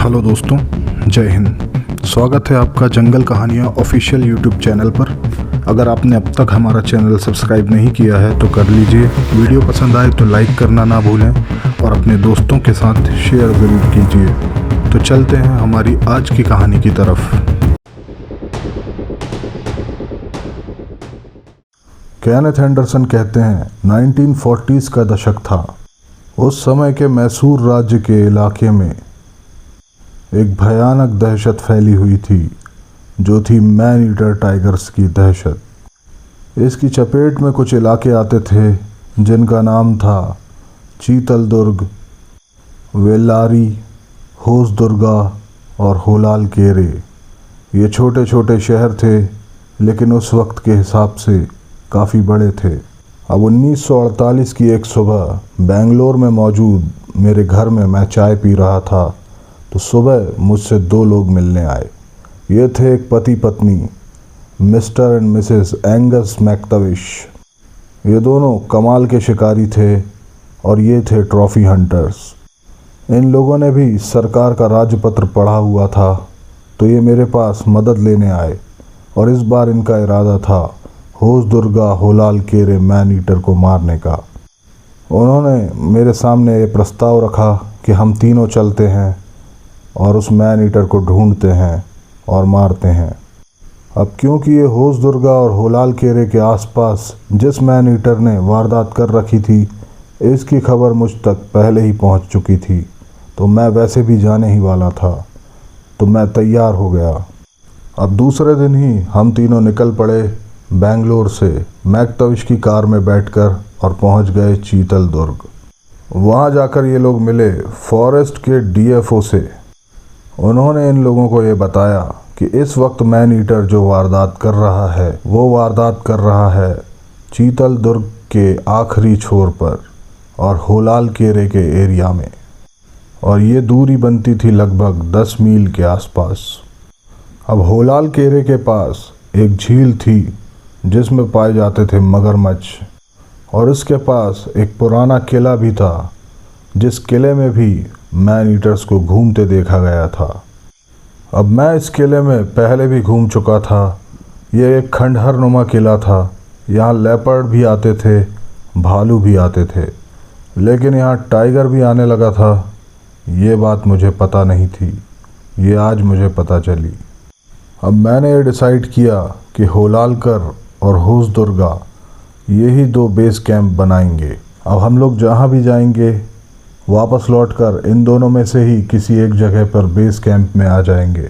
Hello दोस्तों, जय हिंद। स्वागत है आपका जंगल कहानियाँ ऑफिशियल यूट्यूब चैनल पर। अगर आपने अब तक हमारा चैनल सब्सक्राइब नहीं किया है तो कर लीजिए। वीडियो पसंद आए तो लाइक करना ना भूलें और अपने दोस्तों के साथ शेयर ज़रूर कीजिए। तो चलते हैं हमारी आज की कहानी की तरफ। केनेथ एंडरसन कहते हैं 1940s का दशक था। उस समय के मैसूर राज्य के इलाके में एक भयानक दहशत फैली हुई थी, जो थी मैन ईटर टाइगर्स की दहशत। इसकी चपेट में कुछ इलाके आते थे जिनका नाम था चीतल दुर्ग, वेल्लारी, होसदुर्गा और होलाल केरे। ये छोटे छोटे शहर थे, लेकिन उस वक्त के हिसाब से काफ़ी बड़े थे। अब 1948 की एक सुबह बेंगलोर में मौजूद मेरे घर में मैं चाय पी रहा था तो सुबह मुझसे दो लोग मिलने आए। ये थे एक पति पत्नी, मिस्टर एंड मिसेस एंगस मैक्ताविश। ये दोनों कमाल के शिकारी थे और ये थे ट्रॉफी हंटर्स। इन लोगों ने भी सरकार का राजपत्र पढ़ा हुआ था, तो ये मेरे पास मदद लेने आए और इस बार इनका इरादा था होसदुर्गा होलाल केरे मैन ईटर को मारने का। उन्होंने मेरे सामने ये प्रस्ताव रखा कि हम तीनों चलते हैं और उस मैन ईटर को ढूंढते हैं और मारते हैं। अब क्योंकि ये होसदुर्गा और होलाल केरे के आसपास जिस मैन ईटर ने वारदात कर रखी थी, इसकी खबर मुझ तक पहले ही पहुंच चुकी थी, तो मैं वैसे भी जाने ही वाला था, तो मैं तैयार हो गया। अब दूसरे दिन ही हम तीनों निकल पड़े बेंगलोर से मैक्ताविश की कार में बैठकर और पहुंच गए चीतल दुर्ग। वहां जाकर ये लोग मिले फॉरेस्ट के डीएफओ से। उन्होंने इन लोगों को ये बताया कि इस वक्त मैन ईटर जो वारदात कर रहा है वो वारदात कर रहा है चीतल दुर्ग के आखिरी छोर पर और होलाल केरे के एरिया में, और ये दूरी बनती थी लगभग 10 मील के आसपास। अब होलाल केरे के पास एक झील थी जिसमें पाए जाते थे मगरमच्छ, और इसके पास एक पुराना किला भी था जिस किले में भी मैन ईटर्स को घूमते देखा गया था। अब मैं इस किले में पहले भी घूम चुका था। यह एक खंडहर नुमा किला था। यहाँ लेपर्ड भी आते थे, भालू भी आते थे, लेकिन यहाँ टाइगर भी आने लगा था। ये बात मुझे पता नहीं थी, ये आज मुझे पता चली। अब मैंने ये डिसाइड किया कि होलालकर और होसदुर्गा यही दो बेस कैंप बनाएंगे। अब हम लोग जहाँ भी जाएंगे वापस लौटकर इन दोनों में से ही किसी एक जगह पर बेस कैंप में आ जाएंगे।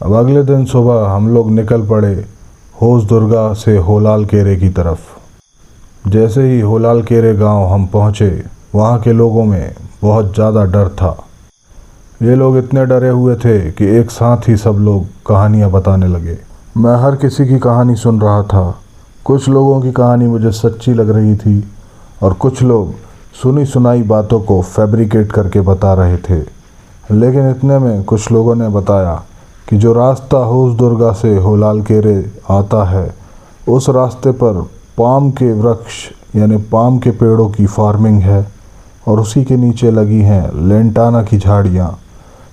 अब अगले दिन सुबह हम लोग निकल पड़े होसदुर्गा से होलाल केरे की तरफ। जैसे ही होलाल केरे गांव हम पहुँचे, वहाँ के लोगों में बहुत ज़्यादा डर था। ये लोग इतने डरे हुए थे कि एक साथ ही सब लोग कहानियाँ बताने लगे। मैं हर किसी की कहानी सुन रहा था। कुछ लोगों की कहानी मुझे सच्ची लग रही थी और कुछ लोग सुनी सुनाई बातों को फैब्रिकेट करके बता रहे थे। लेकिन इतने में कुछ लोगों ने बताया कि जो रास्ता होसदुर्गा से होलाल केरे आता है, उस रास्ते पर पाम के वृक्ष यानी पाम के पेड़ों की फार्मिंग है और उसी के नीचे लगी हैं लेंटाना की झाड़ियाँ।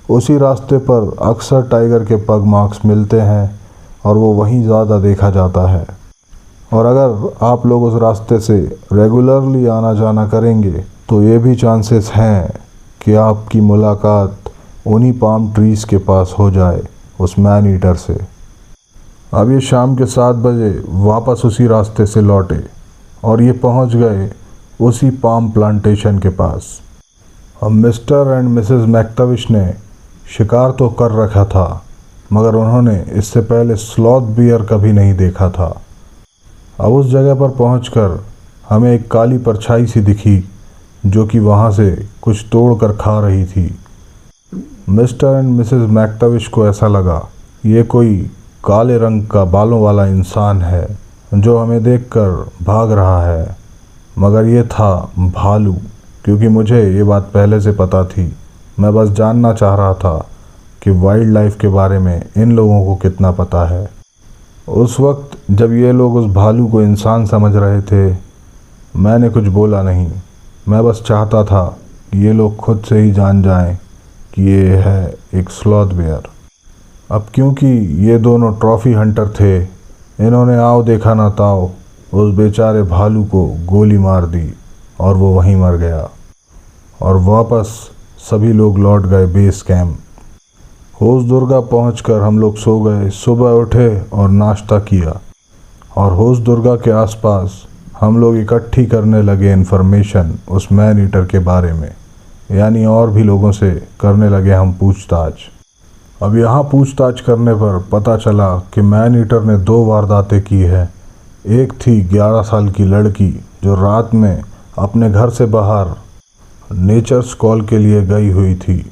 उसी रास्ते पर अक्सर टाइगर के पग मार्क्स मिलते हैं और वो वहीं ज़्यादा देखा जाता है। और अगर आप लोग उस रास्ते से रेगुलरली आना जाना करेंगे तो ये भी चांसेस हैं कि आपकी मुलाकात उन्हीं पाम ट्रीज़ के पास हो जाए उस मैन ईटर से। अब ये शाम के 7 बजे वापस उसी रास्ते से लौटे और ये पहुंच गए उसी पाम प्लांटेशन के पास। अब मिस्टर एंड मिसेस मैक्ताविश ने शिकार तो कर रखा था, मगर उन्होंने इससे पहले स्लॉथ बियर कभी नहीं देखा था। अब उस जगह पर पहुंचकर हमें एक काली परछाई सी दिखी जो कि वहां से कुछ तोड़ कर खा रही थी। मिस्टर एंड मिसेस मैक्ताविश को ऐसा लगा ये कोई काले रंग का बालों वाला इंसान है जो हमें देखकर भाग रहा है, मगर ये था भालू। क्योंकि मुझे ये बात पहले से पता थी, मैं बस जानना चाह रहा था कि वाइल्ड लाइफ के बारे में इन लोगों को कितना पता है। उस वक्त जब ये लोग उस भालू को इंसान समझ रहे थे, मैंने कुछ बोला नहीं। मैं बस चाहता था कि ये लोग खुद से ही जान जाएं कि ये है एक स्लॉथ बेयर। अब क्योंकि ये दोनों ट्रॉफी हंटर थे, इन्होंने आओ देखा ना ताओ उस बेचारे भालू को गोली मार दी और वो वहीं मर गया। और वापस सभी लोग लौट गए बेस कैंप। होसदुर्गा पहुंचकर हम लोग सो गए। सुबह उठे और नाश्ता किया और होसदुर्गा के आसपास हम लोग इकट्ठी करने लगे इन्फॉर्मेशन उस मैन ईटर के बारे में, यानी और भी लोगों से करने लगे हम पूछताछ। अब यहाँ पूछताछ करने पर पता चला कि मैन ईटर ने 2 वारदातें की है। एक थी 11 साल की लड़की जो रात में अपने घर से बाहर नेचर्स कॉल के लिए गई हुई थी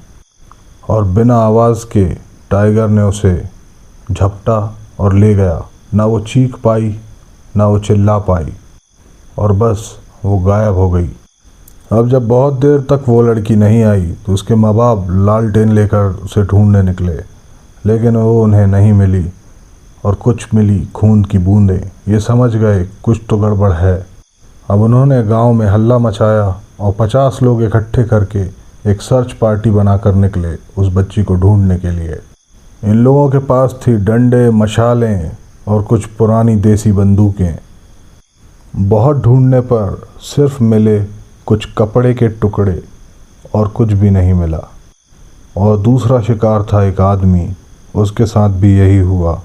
और बिना आवाज़ के टाइगर ने उसे झपटा और ले गया। ना वो चीख पाई ना वो चिल्ला पाई और बस वो गायब हो गई। अब जब बहुत देर तक वो लड़की नहीं आई तो उसके माँ बाप लालटेन लेकर उसे ढूंढने निकले, लेकिन वो उन्हें नहीं मिली और कुछ मिली खून की बूंदें। ये समझ गए कुछ तो गड़बड़ है। अब उन्होंने गांव में हल्ला मचाया और 50 लोग इकट्ठे करके एक सर्च पार्टी बनाकर निकले उस बच्ची को ढूंढने के लिए। इन लोगों के पास थी डंडे, मशालें और कुछ पुरानी देसी बंदूकें। बहुत ढूंढने पर सिर्फ मिले कुछ कपड़े के टुकड़े और कुछ भी नहीं मिला। और दूसरा शिकार था एक आदमी, उसके साथ भी यही हुआ।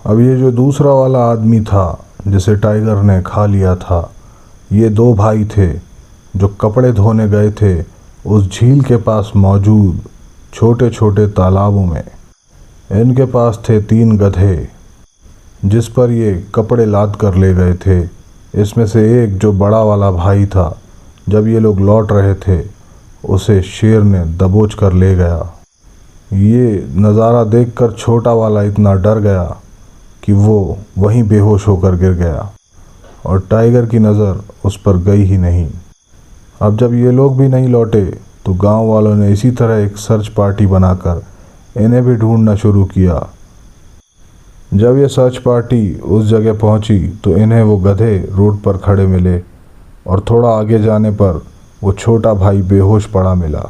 अब ये जो दूसरा वाला आदमी था जिसे टाइगर ने खा लिया था, ये 2 भाई थे जो कपड़े धोने गए थे उस झील के पास मौजूद छोटे छोटे तालाबों में। इनके पास थे 3 गधे जिस पर ये कपड़े लाद कर ले गए थे। इसमें से एक जो बड़ा वाला भाई था, जब ये लोग लौट रहे थे उसे शेर ने दबोच कर ले गया। ये नज़ारा देखकर छोटा वाला इतना डर गया कि वो वहीं बेहोश होकर गिर गया और टाइगर की नज़र उस पर गई ही नहीं। अब जब ये लोग भी नहीं लौटे तो गांव वालों ने इसी तरह एक सर्च पार्टी बनाकर इन्हें भी ढूंढना शुरू किया। जब ये सर्च पार्टी उस जगह पहुंची तो इन्हें वो गधे रोड पर खड़े मिले और थोड़ा आगे जाने पर वो छोटा भाई बेहोश पड़ा मिला।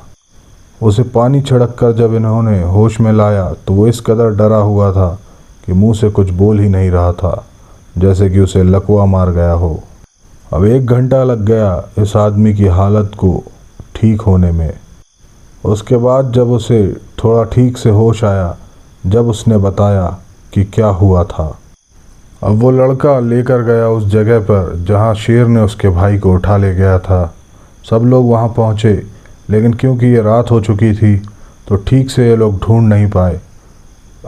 उसे पानी छिड़क कर जब इन्होंने होश में लाया तो वो इस कदर डरा हुआ था कि मुंह से कुछ बोल ही नहीं रहा था, जैसे कि उसे लकवा मार गया हो। अब 1 घंटा लग गया इस आदमी की हालत को ठीक होने में। उसके बाद जब उसे थोड़ा ठीक से होश आया, जब उसने बताया कि क्या हुआ था। अब वो लड़का लेकर गया उस जगह पर जहाँ शेर ने उसके भाई को उठा ले गया था। सब लोग वहाँ पहुँचे, लेकिन क्योंकि ये रात हो चुकी थी तो ठीक से ये लोग ढूंढ नहीं पाए।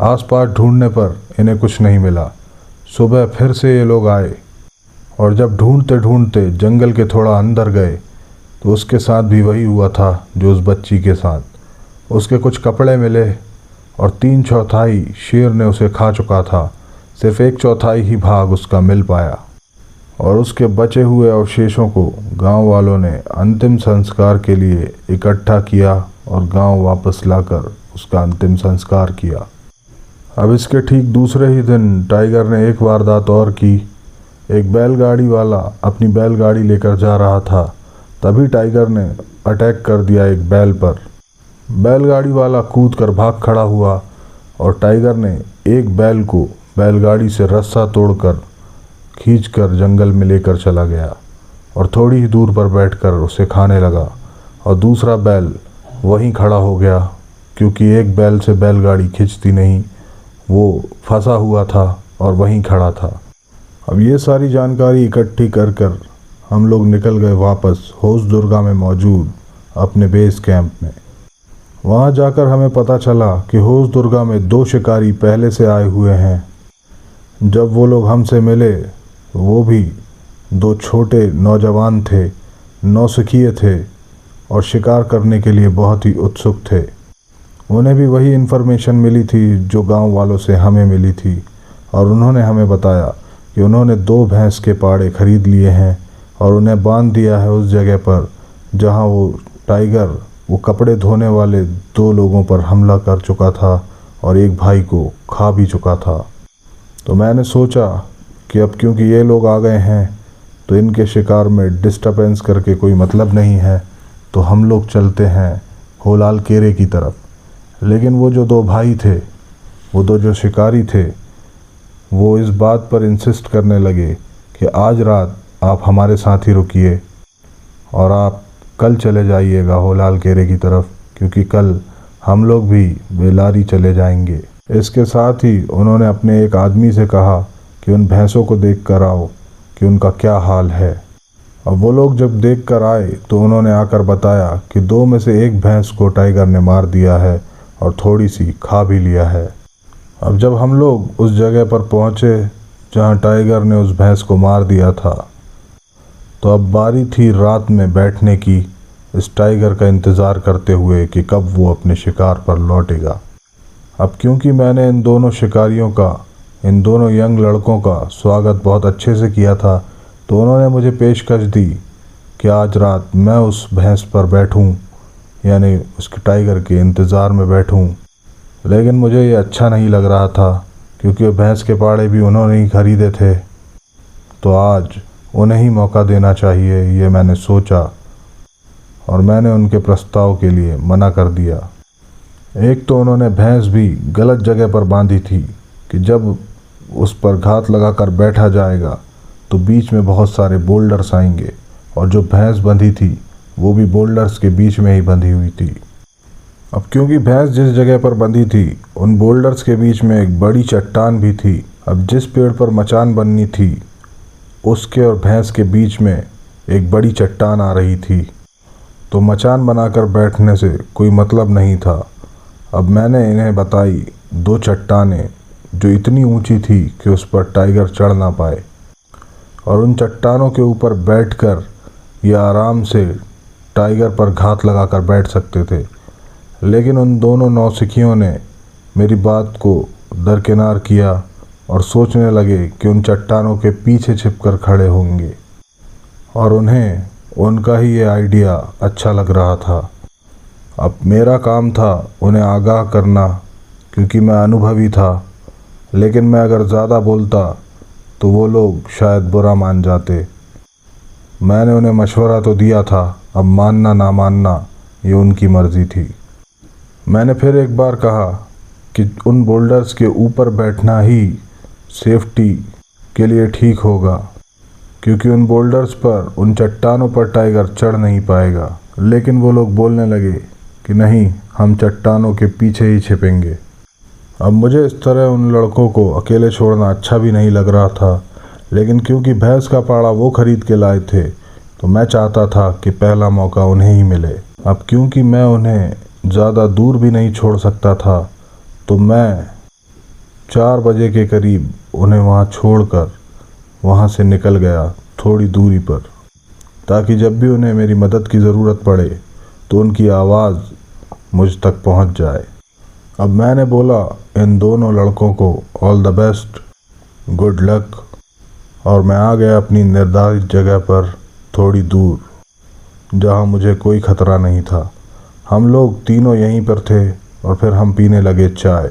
आसपास ढूंढने पर इन्हें कुछ नहीं मिला। सुबह फिर से ये लोग आए और जब ढूंढते ढूंढते जंगल के थोड़ा अंदर गए तो उसके साथ भी वही हुआ था जो उस बच्ची के साथ। उसके कुछ कपड़े मिले और 3/4 शेर ने उसे खा चुका था। सिर्फ 1/4 ही भाग उसका मिल पाया और उसके बचे हुए अवशेषों को गांव वालों ने अंतिम संस्कार के लिए इकट्ठा किया और गांव वापस लाकर उसका अंतिम संस्कार किया। अब इसके ठीक दूसरे ही दिन टाइगर ने एक वारदात और की। एक बैलगाड़ी वाला अपनी बैलगाड़ी लेकर जा रहा था, तभी टाइगर ने अटैक कर दिया एक बैल पर। बैलगाड़ी वाला कूद कर भाग खड़ा हुआ और टाइगर ने एक बैल को बैलगाड़ी से रस्सा तोड़कर खींचकर जंगल में लेकर चला गया और थोड़ी ही दूर पर बैठकर उसे खाने लगा। और दूसरा बैल वहीं खड़ा हो गया, क्योंकि एक बैल से बैलगाड़ी खिंचती नहीं, वो फंसा हुआ था और वहीं खड़ा था। अब ये सारी जानकारी इकट्ठी कर कर हम लोग निकल गए वापस होसदुर्गा में मौजूद अपने बेस कैंप में। वहाँ जाकर हमें पता चला कि होसदुर्गा में 2 शिकारी पहले से आए हुए हैं। जब वो लोग हमसे मिले वो भी 2 छोटे नौजवान थे, नौसिखिए थे और शिकार करने के लिए बहुत ही उत्सुक थे। उन्हें भी वही इन्फॉर्मेशन मिली थी जो गांव वालों से हमें मिली थी और उन्होंने हमें बताया कि उन्होंने 2 भैंस के पाड़े खरीद लिए हैं और उन्हें बांध दिया है उस जगह पर जहां वो टाइगर वो कपड़े धोने वाले 2 लोगों पर हमला कर चुका था और एक भाई को खा भी चुका था। तो मैंने सोचा कि अब क्योंकि ये लोग आ गए हैं तो इनके शिकार में डिस्टर्बेंस करके कोई मतलब नहीं है, तो हम लोग चलते हैं होलाल केरे की तरफ। लेकिन वो जो दो भाई थे, वो दो जो शिकारी थे, वो इस बात पर इंसिस्ट करने लगे कि आज रात आप हमारे साथ ही रुकिए और आप कल चले जाइएगा होलाल केरे की तरफ, क्योंकि कल हम लोग भी बेलारी चले जाएंगे। इसके साथ ही उन्होंने अपने एक आदमी से कहा कि उन भैंसों को देख कर आओ कि उनका क्या हाल है। अब वो लोग जब देख कर आए तो उन्होंने आकर बताया कि दो में से एक भैंस को टाइगर ने मार दिया है और थोड़ी सी खा भी लिया है। अब जब हम लोग उस जगह पर पहुँचे जहाँ टाइगर ने उस भैंस को मार दिया था, तो अब बारी थी रात में बैठने की, इस टाइगर का इंतज़ार करते हुए कि कब वो अपने शिकार पर लौटेगा। अब क्योंकि मैंने इन दोनों शिकारियों का, इन दोनों यंग लड़कों का स्वागत बहुत अच्छे से किया था, तो उन्होंने मुझे पेशकश दी कि आज रात मैं उस भैंस पर बैठूं, यानी उसके टाइगर के इंतज़ार में बैठूं। लेकिन मुझे ये अच्छा नहीं लग रहा था, क्योंकि वो भैंस के पाड़े भी उन्होंने ही खरीदे थे, तो आज उन्हें ही मौका देना चाहिए, ये मैंने सोचा और मैंने उनके प्रस्ताव के लिए मना कर दिया। एक तो उन्होंने भैंस भी गलत जगह पर बांधी थी कि जब उस पर घात लगाकर बैठा जाएगा तो बीच में बहुत सारे बोल्डर्स आएंगे, और जो भैंस बंधी थी वो भी बोल्डर्स के बीच में ही बंधी हुई थी। अब क्योंकि भैंस जिस जगह पर बंधी थी उन बोल्डर्स के बीच में एक बड़ी चट्टान भी थी। अब जिस पेड़ पर मचान बननी थी उसके और भैंस के बीच में एक बड़ी चट्टान आ रही थी, तो मचान बनाकर बैठने से कोई मतलब नहीं था। अब मैंने इन्हें बताई दो चट्टानें जो इतनी ऊंची थी कि उस पर टाइगर चढ़ ना पाए, और उन चट्टानों के ऊपर बैठकर ये आराम से टाइगर पर घात लगाकर बैठ सकते थे। लेकिन उन दोनों नौसिखियों ने मेरी बात को दरकिनार किया और सोचने लगे कि उन चट्टानों के पीछे छिपकर खड़े होंगे, और उन्हें उनका ही ये आइडिया अच्छा लग रहा था। अब मेरा काम था उन्हें आगाह करना, क्योंकि मैं अनुभवी था, लेकिन मैं अगर ज़्यादा बोलता तो वो लोग शायद बुरा मान जाते। मैंने उन्हें मशवरा तो दिया था, अब मानना ना मानना ये उनकी मर्ज़ी थी। मैंने फिर एक बार कहा कि उन बोल्डर्स के ऊपर बैठना ही सेफ्टी के लिए ठीक होगा, क्योंकि उन बोल्डर्स पर, उन चट्टानों पर टाइगर चढ़ नहीं पाएगा। लेकिन वो लोग बोलने लगे कि नहीं, हम चट्टानों के पीछे ही छिपेंगे। अब मुझे इस तरह उन लड़कों को अकेले छोड़ना अच्छा भी नहीं लग रहा था, लेकिन क्योंकि भैंस का पाड़ा वो खरीद के लाए थे तो मैं चाहता था कि पहला मौका उन्हें ही मिले। अब क्योंकि मैं उन्हें ज़्यादा दूर भी नहीं छोड़ सकता था, तो मैं 4 बजे के करीब उन्हें वहाँ छोड़कर वहाँ से निकल गया थोड़ी दूरी पर, ताकि जब भी उन्हें मेरी मदद की ज़रूरत पड़े तो उनकी आवाज़ मुझ तक पहुँच जाए। अब मैंने बोला इन दोनों लड़कों को all the best, good luck, और मैं आ गया अपनी निर्धारित जगह पर थोड़ी दूर, जहाँ मुझे कोई ख़तरा नहीं था। हम लोग तीनों यहीं पर थे और फिर हम पीने लगे चाय।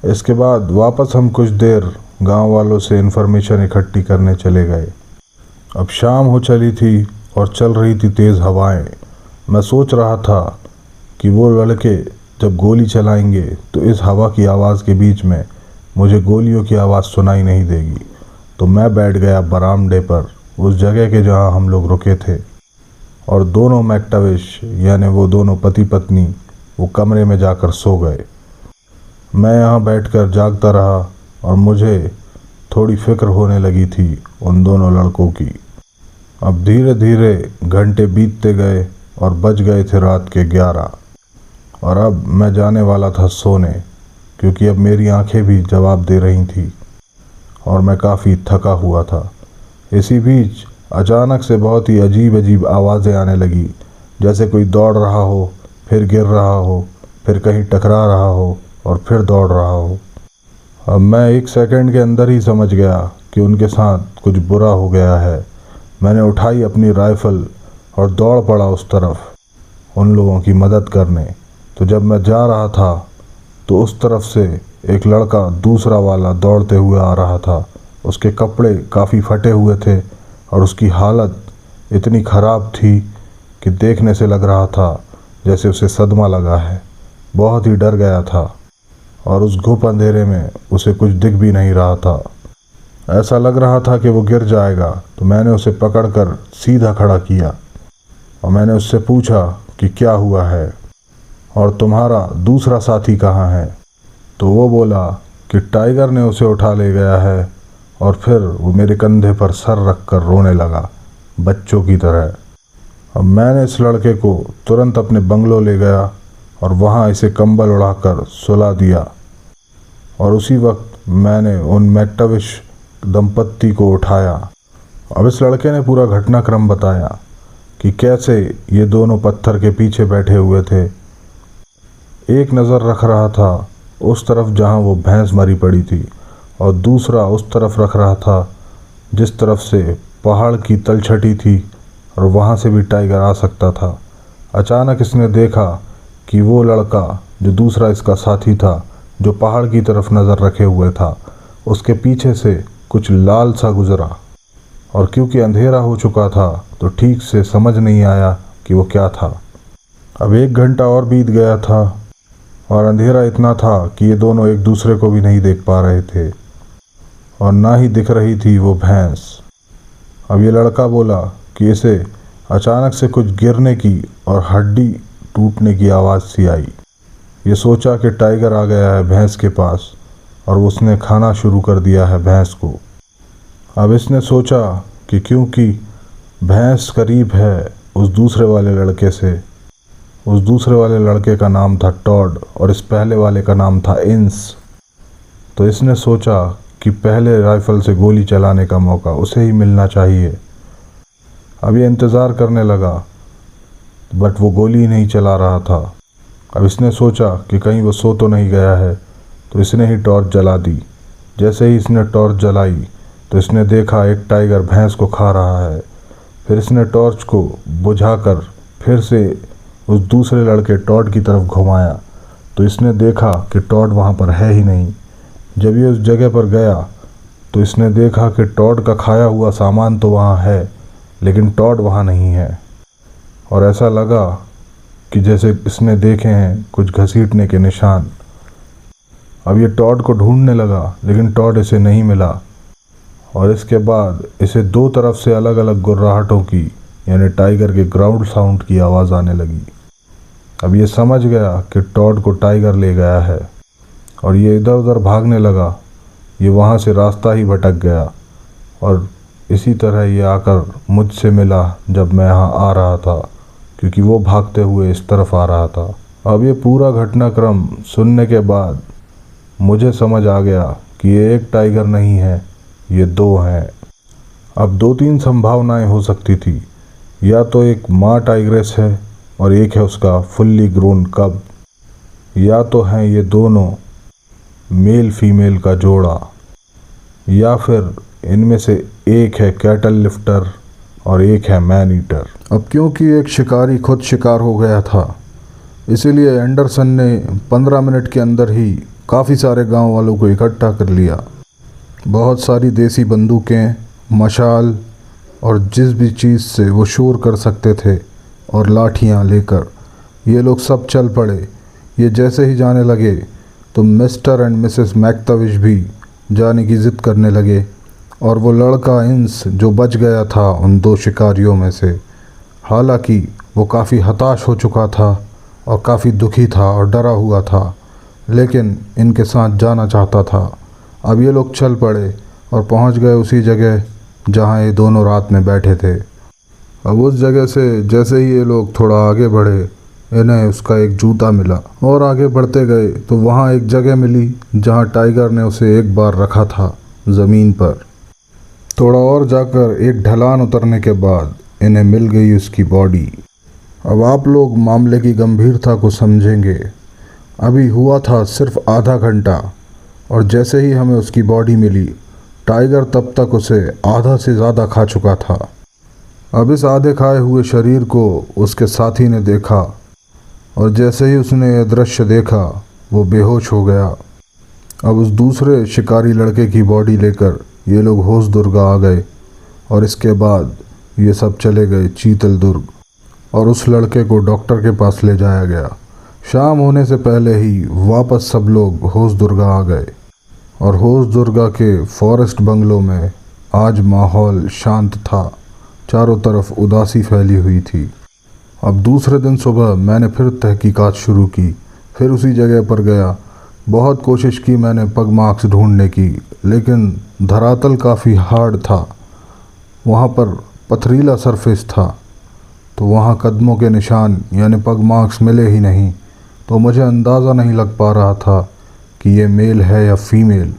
इसके बाद वापस हम कुछ देर गांव वालों से इन्फॉर्मेशन इकट्ठी करने चले गए। अब शाम हो चली थी और चल रही थी तेज़ हवाएं। मैं सोच रहा था कि वो लड़के जब गोली चलाएंगे तो इस हवा की आवाज़ के बीच में मुझे गोलियों की आवाज़ सुनाई नहीं देगी। तो मैं बैठ गया बरामदे पर, उस जगह के जहां हम लोग रुके थे, और दोनों मैक्टाविश यानी वो दोनों पति पत्नी वो कमरे में जाकर सो गए। मैं यहाँ बैठकर जागता रहा और मुझे थोड़ी फिक्र होने लगी थी उन दोनों लड़कों की। अब धीरे धीरे घंटे बीतते गए और बज गए थे रात के 11, और अब मैं जाने वाला था सोने, क्योंकि अब मेरी आंखें भी जवाब दे रही थी और मैं काफ़ी थका हुआ था। इसी बीच अचानक से बहुत ही अजीब अजीब आवाज़ें आने लगी, जैसे कोई दौड़ रहा हो, फिर गिर रहा हो, फिर कहीं टकरा रहा हो और फिर दौड़ रहा हो। अब मैं 1 सेकंड के अंदर ही समझ गया कि उनके साथ कुछ बुरा हो गया है। मैंने उठाई अपनी राइफ़ल और दौड़ पड़ा उस तरफ उन लोगों की मदद करने। तो जब मैं जा रहा था तो उस तरफ से एक लड़का दूसरा वाला दौड़ते हुए आ रहा था। उसके कपड़े काफ़ी फटे हुए थे और उसकी हालत इतनी ख़राब थी कि देखने से लग रहा था जैसे उसे सदमा लगा है। बहुत ही डर गया था और उस घुप अंधेरे में उसे कुछ दिख भी नहीं रहा था। ऐसा लग रहा था कि वो गिर जाएगा। तो मैंने उसे पकड़कर सीधा खड़ा किया और मैंने उससे पूछा कि क्या हुआ है और तुम्हारा दूसरा साथी कहाँ है। तो वो बोला कि टाइगर ने उसे उठा ले गया है। और फिर वो मेरे कंधे पर सर रख कर रोने लगा, बच्चों की तरह। अब मैंने इस लड़के को तुरंत अपने बंगलो ले गया और वहाँ इसे कंबल उड़ाकर सुला दिया। और उसी वक्त मैंने उन मैक्टाविश दंपत्ति को उठाया। अब इस लड़के ने पूरा घटनाक्रम बताया कि कैसे ये दोनों पत्थर के पीछे बैठे हुए थे। एक नज़र रख रहा था उस तरफ जहाँ वो भैंस मरी पड़ी थी और दूसरा उस तरफ रख रहा था जिस तरफ से पहाड़ की तलछटी थी और वहाँ से भी टाइगर आ सकता था। अचानक इसने देखा कि वो लड़का जो दूसरा इसका साथी था, जो पहाड़ की तरफ नज़र रखे हुए था, उसके पीछे से कुछ लाल सा गुजरा। और क्योंकि अंधेरा हो चुका था तो ठीक से समझ नहीं आया कि वो क्या था। अब 1 घंटा और बीत गया था और अंधेरा इतना था कि ये दोनों एक दूसरे को भी नहीं देख पा रहे थे और ना ही दिख रही थी वो भैंस। अब ये लड़का बोला कि इसे अचानक से कुछ गिरने की और हड्डी टूटने की आवाज़ सी आई। ये सोचा कि टाइगर आ गया है भैंस के पास और उसने खाना शुरू कर दिया है भैंस को। अब इसने सोचा कि क्योंकि भैंस करीब है उस दूसरे वाले लड़के से, उस दूसरे वाले लड़के का नाम था टॉड और इस पहले वाले का नाम था इंस, तो इसने सोचा कि पहले राइफल से गोली चलाने का मौका उसे ही मिलना चाहिए। अब ये इंतज़ार करने लगा बट वो गोली नहीं चला रहा था। अब इसने सोचा कि कहीं वो सो तो नहीं गया है, तो इसने ही टॉर्च जला दी। जैसे ही इसने टॉर्च जलाई तो इसने देखा एक टाइगर भैंस को खा रहा है। फिर इसने टॉर्च को बुझाकर फिर से उस दूसरे लड़के टॉड की तरफ घुमाया तो इसने देखा कि टॉड वहाँ पर है ही नहीं। जब ये उस जगह पर गया तो इसने देखा कि टॉड का खाया हुआ सामान तो वहाँ है लेकिन टॉड वहाँ नहीं है। और ऐसा लगा कि जैसे इसने देखे हैं कुछ घसीटने के निशान। अब ये टॉड को ढूंढने लगा लेकिन टॉड इसे नहीं मिला और इसके बाद इसे 2 तरफ से अलग अलग गुर्राहटों की यानी टाइगर के ग्राउंड साउंड की आवाज़ आने लगी। अब ये समझ गया कि टॉड को टाइगर ले गया है और ये इधर उधर भागने लगा। ये वहाँ से रास्ता ही भटक गया और इसी तरह ये आकर मुझसे मिला जब मैं यहाँ आ रहा था, क्योंकि वो भागते हुए इस तरफ आ रहा था। अब ये पूरा घटनाक्रम सुनने के बाद मुझे समझ आ गया कि ये एक टाइगर नहीं है, ये 2 हैं। अब 2-3 संभावनाएं हो सकती थी। या तो एक माँ टाइग्रेस है और एक है उसका फुल्ली ग्रोन कब, या तो हैं ये दोनों मेल फीमेल का जोड़ा, या फिर इनमें से एक है कैटल लिफ्टर और एक है मैन ईटर। अब क्योंकि एक शिकारी खुद शिकार हो गया था, इसीलिए एंडरसन ने 15 मिनट के अंदर ही काफ़ी सारे गांव वालों को इकट्ठा कर लिया। बहुत सारी देसी बंदूकें, मशाल और जिस भी चीज़ से वो शोर कर सकते थे और लाठियाँ लेकर ये लोग सब चल पड़े। ये जैसे ही जाने लगे तो मिस्टर एंड मिसेस मैक्टाविश भी जाने की ज़िद करने लगे और वो लड़का इंस जो बच गया था उन 2 शिकारियों में से, हालांकि वो काफ़ी हताश हो चुका था और काफ़ी दुखी था और डरा हुआ था, लेकिन इनके साथ जाना चाहता था। अब ये लोग चल पड़े और पहुंच गए उसी जगह जहां ये दोनों रात में बैठे थे। अब उस जगह से जैसे ही ये लोग थोड़ा आगे बढ़े, इन्हें उसका एक जूता मिला और आगे बढ़ते गए तो वहाँ एक जगह मिली जहाँ टाइगर ने उसे एक बार रखा था ज़मीन पर। थोड़ा और जाकर एक ढलान उतरने के बाद इन्हें मिल गई उसकी बॉडी। अब आप लोग मामले की गंभीरता को समझेंगे। अभी हुआ था सिर्फ आधा घंटा और जैसे ही हमें उसकी बॉडी मिली, टाइगर तब तक उसे आधा से ज़्यादा खा चुका था। अब इस आधे खाए हुए शरीर को उसके साथी ने देखा और जैसे ही उसने यह दृश्य देखा वो बेहोश हो गया। अब उस दूसरे शिकारी लड़के की बॉडी लेकर ये लोग होश दुर्ग आ गए और इसके बाद ये सब चले गए चीतल दुर्ग और उस लड़के को डॉक्टर के पास ले जाया गया। शाम होने से पहले ही वापस सब लोग होश दुर्गा आ गए और होश दुर्गा के फॉरेस्ट बंगलों में आज माहौल शांत था। चारों तरफ उदासी फैली हुई थी। अब दूसरे दिन सुबह मैंने फिर तहकीकात शुरू की। फिर उसी जगह पर गया। बहुत कोशिश की मैंने पग मार्क्स ढूंढने की, लेकिन धरातल काफ़ी हार्ड था। वहाँ पर पथरीला सरफेस था, तो वहाँ कदमों के निशान यानी पग मार्क्स मिले ही नहीं। तो मुझे अंदाज़ा नहीं लग पा रहा था कि ये मेल है या फीमेल,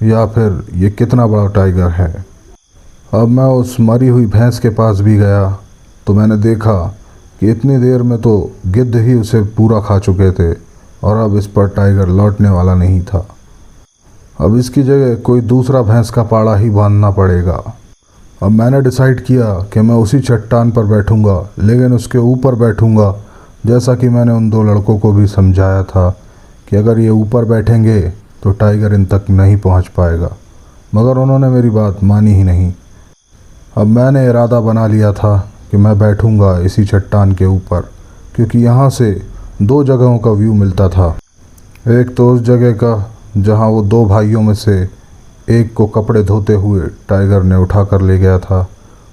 या फिर ये कितना बड़ा टाइगर है। अब मैं उस मरी हुई भैंस के पास भी गया तो मैंने देखा कि इतनी देर में तो गिद्ध ही उसे पूरा खा चुके थे और अब इस पर टाइगर लौटने वाला नहीं था। अब इसकी जगह कोई दूसरा भैंस का पाड़ा ही बांधना पड़ेगा। अब मैंने डिसाइड किया कि मैं उसी चट्टान पर बैठूंगा, लेकिन उसके ऊपर बैठूंगा, जैसा कि मैंने उन दो लड़कों को भी समझाया था कि अगर ये ऊपर बैठेंगे तो टाइगर इन तक नहीं पहुंच पाएगा। मगर उन्होंने मेरी बात मानी ही नहीं। अब मैंने इरादा बना लिया था कि मैं बैठूंगा इसी चट्टान के ऊपर, क्योंकि यहाँ से दो जगहों का व्यू मिलता था। एक तो उस जगह का जहाँ वो दो भाइयों में से एक को कपड़े धोते हुए टाइगर ने उठा कर ले गया था,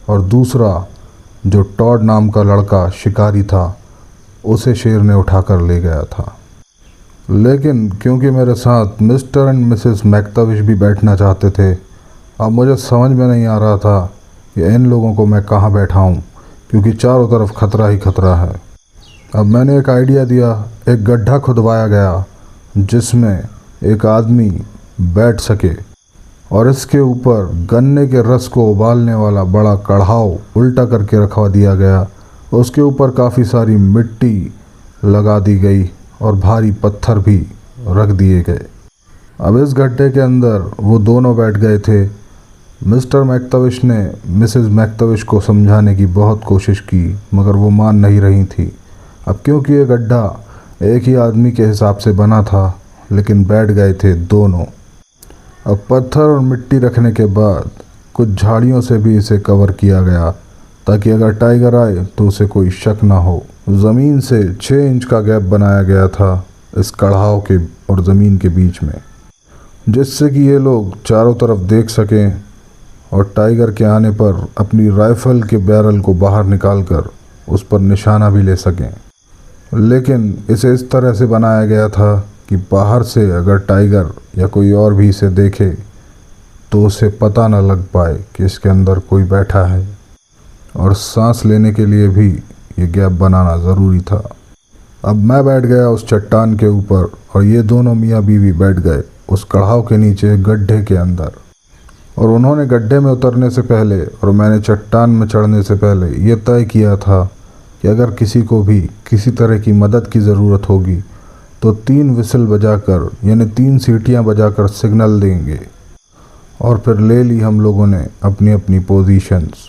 और दूसरा जो टॉड नाम का लड़का शिकारी था उसे शेर ने उठा कर ले गया था। लेकिन क्योंकि मेरे साथ मिस्टर एंड मिसेस मैक्ताविश भी बैठना चाहते थे, अब मुझे समझ में नहीं आ रहा था कि इन लोगों को मैं कहाँ बैठाऊँ, क्योंकि चारों तरफ खतरा ही खतरा है। अब मैंने एक आइडिया दिया। एक गड्ढा खुदवाया गया जिसमें एक आदमी बैठ सके, और इसके ऊपर गन्ने के रस को उबालने वाला बड़ा कढ़ाव उल्टा करके रखवा दिया गया। उसके ऊपर काफ़ी सारी मिट्टी लगा दी गई और भारी पत्थर भी रख दिए गए। अब इस गड्ढे के अंदर वो दोनों बैठ गए थे। मिस्टर मैक्ताविश ने मिसेस मैक्ताविश को समझाने की बहुत कोशिश की, मगर वो मान नहीं रही थी। अब क्योंकि ये गड्ढा एक ही आदमी के हिसाब से बना था, लेकिन बैठ गए थे दोनों। अब पत्थर और मिट्टी रखने के बाद कुछ झाड़ियों से भी इसे कवर किया गया, ताकि अगर टाइगर आए तो उसे कोई शक ना हो। ज़मीन से 6 इंच का गैप बनाया गया था इस कढ़ाव के और ज़मीन के बीच में, जिससे कि ये लोग चारों तरफ देख सकें और टाइगर के आने पर अपनी राइफ़ल के बैरल को बाहर निकालकर उस पर निशाना भी ले सकें। लेकिन इसे इस तरह से बनाया गया था कि बाहर से अगर टाइगर या कोई और भी इसे देखे तो उसे पता न लग पाए कि इसके अंदर कोई बैठा है, और सांस लेने के लिए भी ये गैप बनाना ज़रूरी था। अब मैं बैठ गया उस चट्टान के ऊपर और ये दोनों मियाँ बीवी बैठ गए उस कढ़ाव के नीचे गड्ढे के अंदर। और उन्होंने गड्ढे में उतरने से पहले और मैंने चट्टान में चढ़ने से पहले ये तय किया था कि अगर किसी को भी किसी तरह की मदद की ज़रूरत होगी तो 3 विसल बजाकर यानी 3 सीटियां बजाकर सिग्नल देंगे। और फिर ले ली हम लोगों ने अपनी अपनी पोजीशंस।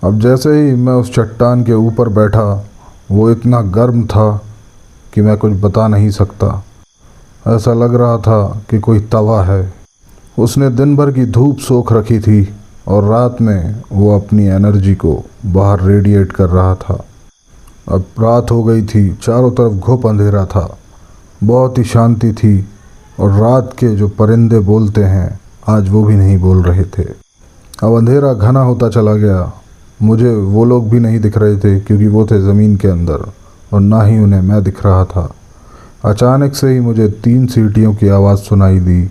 अब जैसे ही मैं उस चट्टान के ऊपर बैठा, वो इतना गर्म था कि मैं कुछ बता नहीं सकता। ऐसा लग रहा था कि कोई तवा है। उसने दिन भर की धूप सोख रखी थी और रात में वो अपनी एनर्जी को बाहर रेडिएट कर रहा था। अब रात हो गई थी, चारों तरफ घुप अंधेरा था, बहुत ही शांति थी, और रात के जो परिंदे बोलते हैं आज वो भी नहीं बोल रहे थे। अब अंधेरा घना होता चला गया। मुझे वो लोग भी नहीं दिख रहे थे क्योंकि वो थे ज़मीन के अंदर, और ना ही उन्हें मैं दिख रहा था। अचानक से ही मुझे 3 सीटियों की आवाज़ सुनाई दी।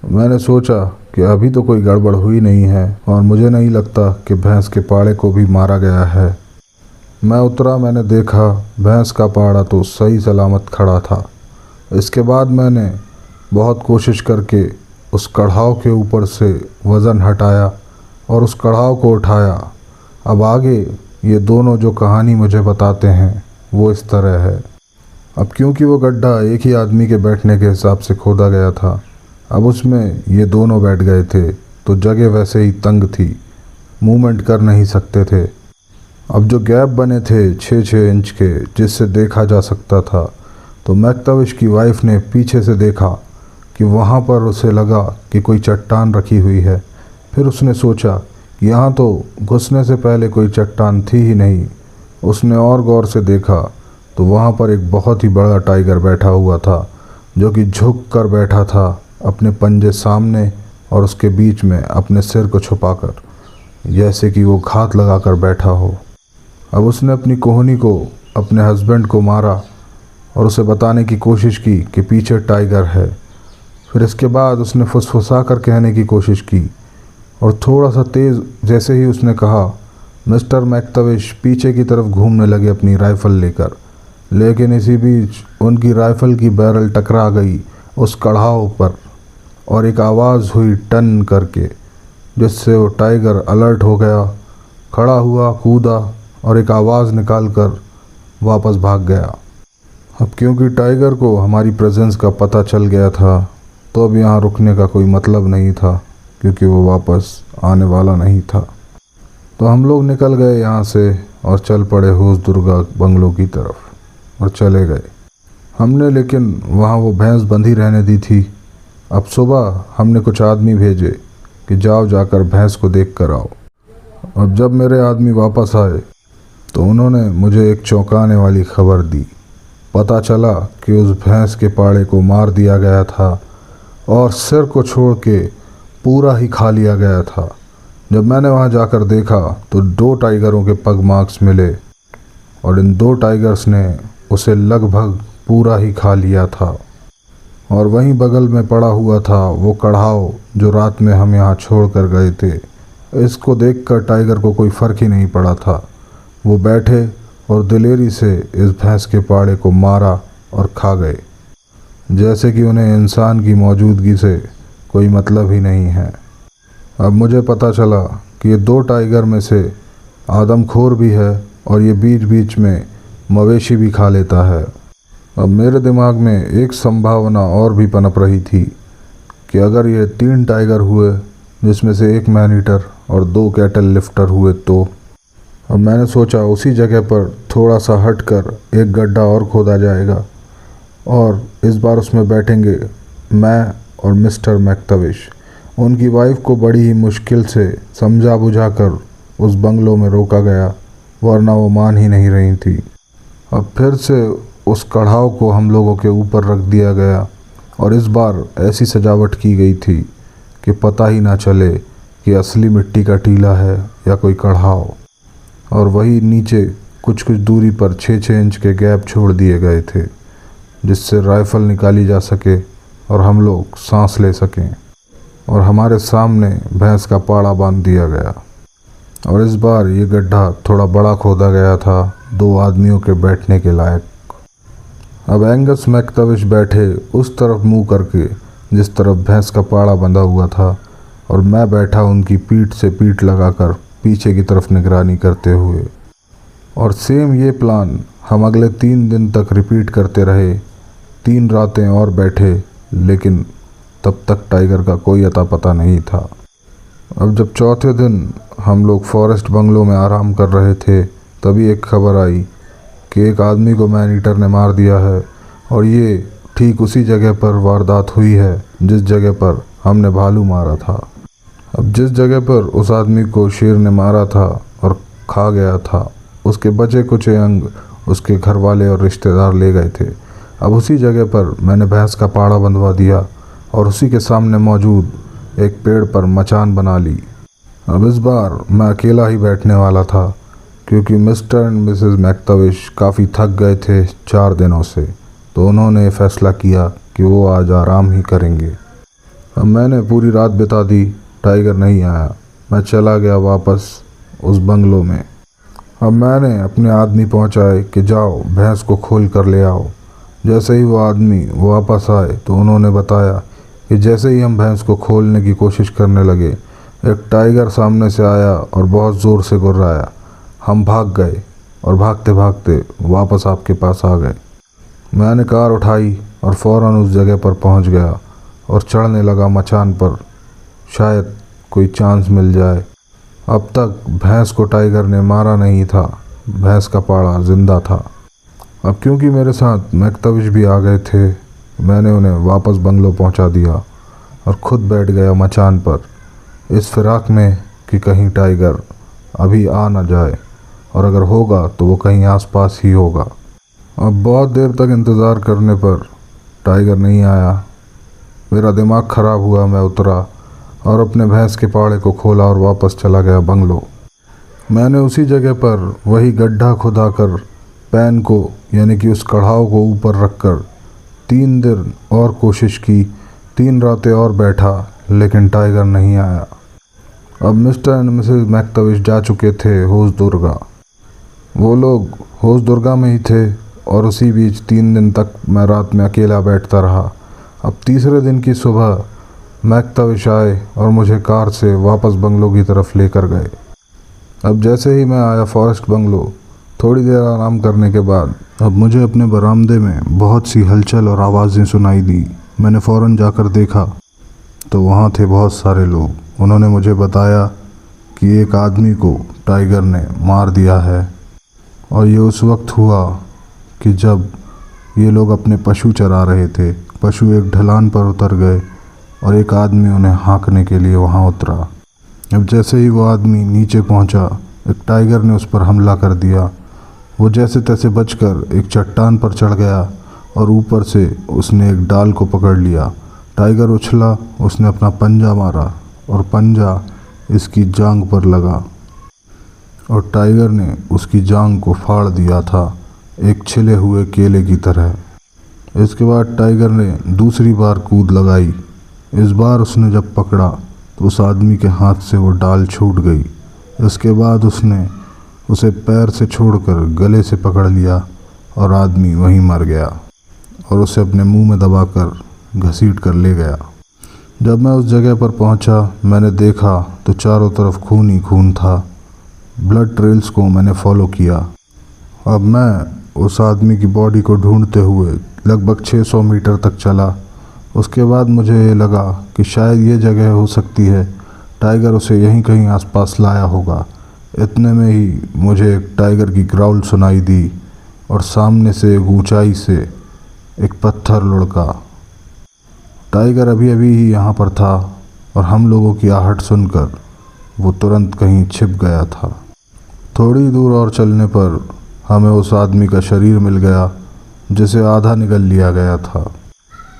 मैंने सोचा कि अभी तो कोई गड़बड़ हुई नहीं है और मुझे नहीं लगता कि भैंस के पाड़े को भी मारा गया है। मैं उतरा, मैंने देखा भैंस का पाड़ा तो सही सलामत खड़ा था। इसके बाद मैंने बहुत कोशिश करके उस कढ़ाव के ऊपर से वज़न हटाया और उस कढ़ाव को उठाया। अब आगे ये दोनों जो कहानी मुझे बताते हैं वो इस तरह है। अब क्योंकि वो गड्ढा एक ही आदमी के बैठने के हिसाब से खोदा गया था, अब उसमें ये दोनों बैठ गए थे, तो जगह वैसे ही तंग थी, मूवमेंट कर नहीं सकते थे। अब जो गैप बने थे 6-6 इंच के जिससे देखा जा सकता था, तो मैक्ताविश की वाइफ ने पीछे से देखा कि वहाँ पर उसे लगा कि कोई चट्टान रखी हुई है। फिर उसने सोचा कि यहाँ तो घुसने से पहले कोई चट्टान थी ही नहीं। उसने और गौर से देखा तो वहाँ पर एक बहुत ही बड़ा टाइगर बैठा हुआ था, जो कि झुक कर बैठा था, अपने पंजे सामने और उसके बीच में अपने सिर को छुपाकर, जैसे कि वो घात लगाकर बैठा हो। अब उसने अपनी कोहनी को अपने हस्बैंड को मारा और उसे बताने की कोशिश की कि पीछे टाइगर है। फिर इसके बाद उसने फुसफुसा कर कहने की कोशिश की और थोड़ा सा तेज़ जैसे ही उसने कहा, मिस्टर मैक्ताविश पीछे की तरफ घूमने लगे अपनी राइफ़ल लेकर। लेकिन इसी बीच उनकी राइफ़ल की बैरल टकरा गई उस कढ़ाव पर और एक आवाज़ हुई टन करके, जिससे वो टाइगर अलर्ट हो गया, खड़ा हुआ, कूदा और एक आवाज़ निकालकर वापस भाग गया। अब क्योंकि टाइगर को हमारी प्रेजेंस का पता चल गया था, तो अब यहाँ रुकने का कोई मतलब नहीं था, क्योंकि वो वापस आने वाला नहीं था। तो हम लोग निकल गए यहाँ से और चल पड़े होसदुर्गा बंगलों की तरफ और चले गए हमने। लेकिन वहाँ वो भैंस बंधी रहने दी थी। अब सुबह हमने कुछ आदमी भेजे कि जाओ जाकर भैंस को देख कर आओ। अब जब मेरे आदमी वापस आए तो उन्होंने मुझे एक चौंकाने वाली खबर दी। पता चला कि उस भैंस के पाड़े को मार दिया गया था और सिर को छोड़ के पूरा ही खा लिया गया था। जब मैंने वहां जाकर देखा तो 2 टाइगरों के पग मार्क्स मिले और इन 2 टाइगर्स ने उसे लगभग पूरा ही खा लिया था। और वहीं बगल में पड़ा हुआ था वो कढ़ाव जो रात में हम यहाँ छोड़ कर गए थे। इसको देखकर टाइगर को कोई फ़र्क ही नहीं पड़ा था। वो बैठे और दिलेरी से इस भैंस के पाड़े को मारा और खा गए, जैसे कि उन्हें इंसान की मौजूदगी से कोई मतलब ही नहीं है। अब मुझे पता चला कि ये 2 टाइगर में से आदमखोर भी है और ये बीच बीच में मवेशी भी खा लेता है। अब मेरे दिमाग में एक संभावना और भी पनप रही थी कि अगर ये 3 टाइगर हुए, जिसमें से 1 मैन ईटर और 2 कैटल लिफ्टर हुए, तो अब मैंने सोचा उसी जगह पर थोड़ा सा हटकर एक गड्ढा और खोदा जाएगा और इस बार उसमें बैठेंगे मैं और मिस्टर मैक्ताविश। उनकी वाइफ को बड़ी ही मुश्किल से समझा बुझाकर उस बंगलों में रोका गया, वरना वो मान ही नहीं रही थी। अब फिर से उस कढ़ाव को हम लोगों के ऊपर रख दिया गया और इस बार ऐसी सजावट की गई थी कि पता ही ना चले कि असली मिट्टी का टीला है या कोई कढ़ाव। और वही नीचे कुछ कुछ दूरी पर 6-6 इंच के गैप छोड़ दिए गए थे, जिससे राइफ़ल निकाली जा सके और हम लोग सांस ले सकें। और हमारे सामने भैंस का पाड़ा बांध दिया गया और इस बार ये गड्ढा थोड़ा बड़ा खोदा गया था, 2 आदमियों के बैठने के लायक। अब एंगस मैक्ताविश बैठे उस तरफ मुंह करके जिस तरफ भैंस का पाड़ा बंधा हुआ था और मैं बैठा उनकी पीठ से पीठ लगाकर पीछे की तरफ निगरानी करते हुए। और सेम ये प्लान हम अगले 3 दिन तक रिपीट करते रहे। 3 रातें और बैठे, लेकिन तब तक टाइगर का कोई अता पता नहीं था। अब जब चौथे दिन हम लोग फॉरेस्ट बंगलों में आराम कर रहे थे, तभी एक खबर आई कि एक आदमी को मैन ईटर ने मार दिया है और ये ठीक उसी जगह पर वारदात हुई है जिस जगह पर हमने भालू मारा था। अब जिस जगह पर उस आदमी को शेर ने मारा था और खा गया था, उसके बचे कुछ अंग उसके घर वाले और रिश्तेदार ले गए थे। अब उसी जगह पर मैंने भैंस का पाड़ा बंधवा दिया और उसी के सामने मौजूद एक पेड़ पर मचान बना ली। अब इस बार मैं अकेला ही बैठने वाला था, क्योंकि मिस्टर एंड मिसेस मैक्ताविश काफ़ी थक गए थे 4 दिनों से, तो उन्होंने फैसला किया कि वो आज आराम ही करेंगे। अब मैंने पूरी रात बिता दी, टाइगर नहीं आया। मैं चला गया वापस उस बंगलों में। अब मैंने अपने आदमी पहुंचाए कि जाओ भैंस को खोल कर ले आओ। जैसे ही वो आदमी वापस आए तो उन्होंने बताया कि जैसे ही हम भैंस को खोलने की कोशिश करने लगे, एक टाइगर सामने से आया और बहुत ज़ोर से गुर्राया। हम भाग गए और भागते भागते वापस आपके पास आ गए। मैंने कार उठाई और फ़ौरन उस जगह पर पहुंच गया और चढ़ने लगा मचान पर, शायद कोई चांस मिल जाए। अब तक भैंस को टाइगर ने मारा नहीं था, भैंस का पाड़ा जिंदा था। अब क्योंकि मेरे साथ मैक्ताविश भी आ गए थे, मैंने उन्हें वापस बंगलो पहुंचा दिया और खुद बैठ गया मचान पर, इस फिराक में कि कहीं टाइगर अभी आ न जाए, और अगर होगा तो वो कहीं आसपास ही होगा। अब बहुत देर तक इंतज़ार करने पर टाइगर नहीं आया। मेरा दिमाग ख़राब हुआ। मैं उतरा और अपने भैंस के पाड़े को खोला और वापस चला गया बंगलो। मैंने उसी जगह पर वही गड्ढा खुदाकर पैन को यानी कि उस कढ़ाव को ऊपर रखकर 3 दिन और कोशिश की, 3 रातें और बैठा, लेकिन टाइगर नहीं आया। अब मिस्टर एंड मिसेस मैक्ताविश जा चुके थे होसदुर्गा। वो लोग होसदुर्गा में ही थे और उसी बीच 3 दिन तक मैं रात में अकेला बैठता रहा। अब तीसरे दिन की सुबह मैक्ताविश आए और मुझे कार से वापस बंगलो की तरफ लेकर गए। अब जैसे ही मैं आया फॉरेस्ट बंगलो, थोड़ी देर आराम करने के बाद अब मुझे अपने बरामदे में बहुत सी हलचल और आवाज़ें सुनाई दी। मैंने फ़ौरन जाकर देखा तो वहाँ थे बहुत सारे लोग। उन्होंने मुझे बताया कि एक आदमी को टाइगर ने मार दिया है और ये उस वक्त हुआ कि जब ये लोग अपने पशु चरा रहे थे। पशु एक ढलान पर उतर गए और एक आदमी उन्हें हाँकने के लिए वहाँ उतरा। अब जैसे ही वो आदमी नीचे पहुँचा, एक टाइगर ने उस पर हमला कर दिया। वो जैसे तैसे बचकर एक चट्टान पर चढ़ गया और ऊपर से उसने एक डाल को पकड़ लिया। टाइगर उछला, उसने अपना पंजा मारा और पंजा इसकी जांघ पर लगा और टाइगर ने उसकी जांघ को फाड़ दिया था, एक छिले हुए केले की तरह। इसके बाद टाइगर ने दूसरी बार कूद लगाई। इस बार उसने जब पकड़ा तो उस आदमी के हाथ से वो डाल छूट गई। इसके बाद उसने उसे पैर से छोड़कर गले से पकड़ लिया और आदमी वहीं मर गया और उसे अपने मुंह में दबाकर घसीट कर ले गया। जब मैं उस जगह पर पहुंचा, मैंने देखा तो चारों तरफ खून ही खून था। ब्लड ट्रेल्स को मैंने फॉलो किया। अब मैं उस आदमी की बॉडी को ढूंढते हुए लगभग 600 मीटर तक चला। उसके बाद मुझे ये लगा कि शायद ये जगह हो सकती है, टाइगर उसे यहीं कहीं आसपास लाया होगा। इतने में ही मुझे एक टाइगर की ग्राउल सुनाई दी और सामने से एक ऊंचाई से एक पत्थर लुढ़का। टाइगर अभी अभी ही यहाँ पर था और हम लोगों की आहट सुनकर वो तुरंत कहीं छिप गया था। थोड़ी दूर और चलने पर हमें उस आदमी का शरीर मिल गया जिसे आधा निगल लिया गया था।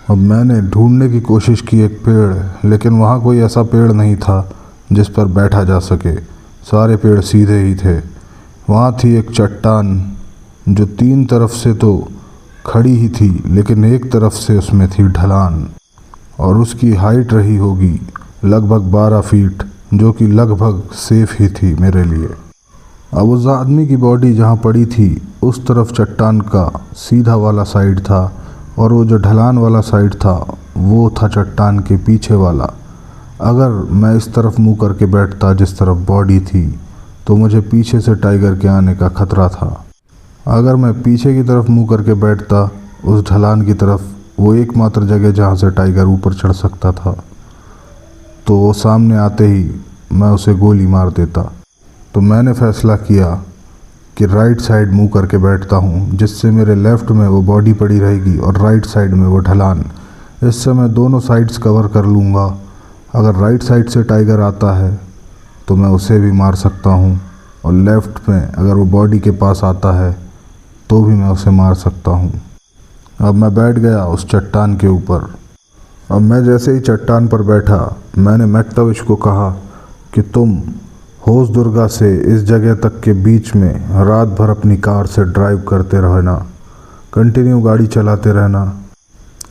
अब मैंने ढूंढने की कोशिश की एक पेड़, लेकिन वहाँ कोई ऐसा पेड़ नहीं था जिस पर बैठा जा सके। सारे पेड़ सीधे ही थे। वहाँ थी एक चट्टान जो 3 तरफ से तो खड़ी ही थी, लेकिन एक तरफ से उसमें थी ढलान और उसकी हाइट रही होगी लगभग 12 फीट, जो कि लगभग सेफ ही थी मेरे लिए। अब उस आदमी की बॉडी जहाँ पड़ी थी उस तरफ चट्टान का सीधा वाला साइड था और वो जो ढलान वाला साइड था वो था चट्टान के पीछे वाला। अगर मैं इस तरफ मुंह करके बैठता जिस तरफ बॉडी थी तो मुझे पीछे से टाइगर के आने का खतरा था। अगर मैं पीछे की तरफ मुंह करके बैठता उस ढलान की तरफ, वो एकमात्र जगह जहाँ से टाइगर ऊपर चढ़ सकता था, तो वो सामने आते ही मैं उसे गोली मार देता। तो मैंने फैसला किया कि राइट साइड मुंह करके बैठता हूँ, जिससे मेरे लेफ़्ट में वो बॉडी पड़ी रहेगी और राइट साइड में वो ढलान। इससे मैं दोनों साइड्स कवर कर लूँगा। अगर राइट साइड से टाइगर आता है तो मैं उसे भी मार सकता हूँ और लेफ़्ट में अगर वो बॉडी के पास आता है तो भी मैं उसे मार सकता हूँ। अब मैं बैठ गया उस चट्टान के ऊपर। अब मैं जैसे ही चट्टान पर बैठा, मैंने मैक्ताविश को कहा कि तुम होसदुर्गा से इस जगह तक के बीच में रात भर अपनी कार से ड्राइव करते रहना, कंटिन्यू गाड़ी चलाते रहना,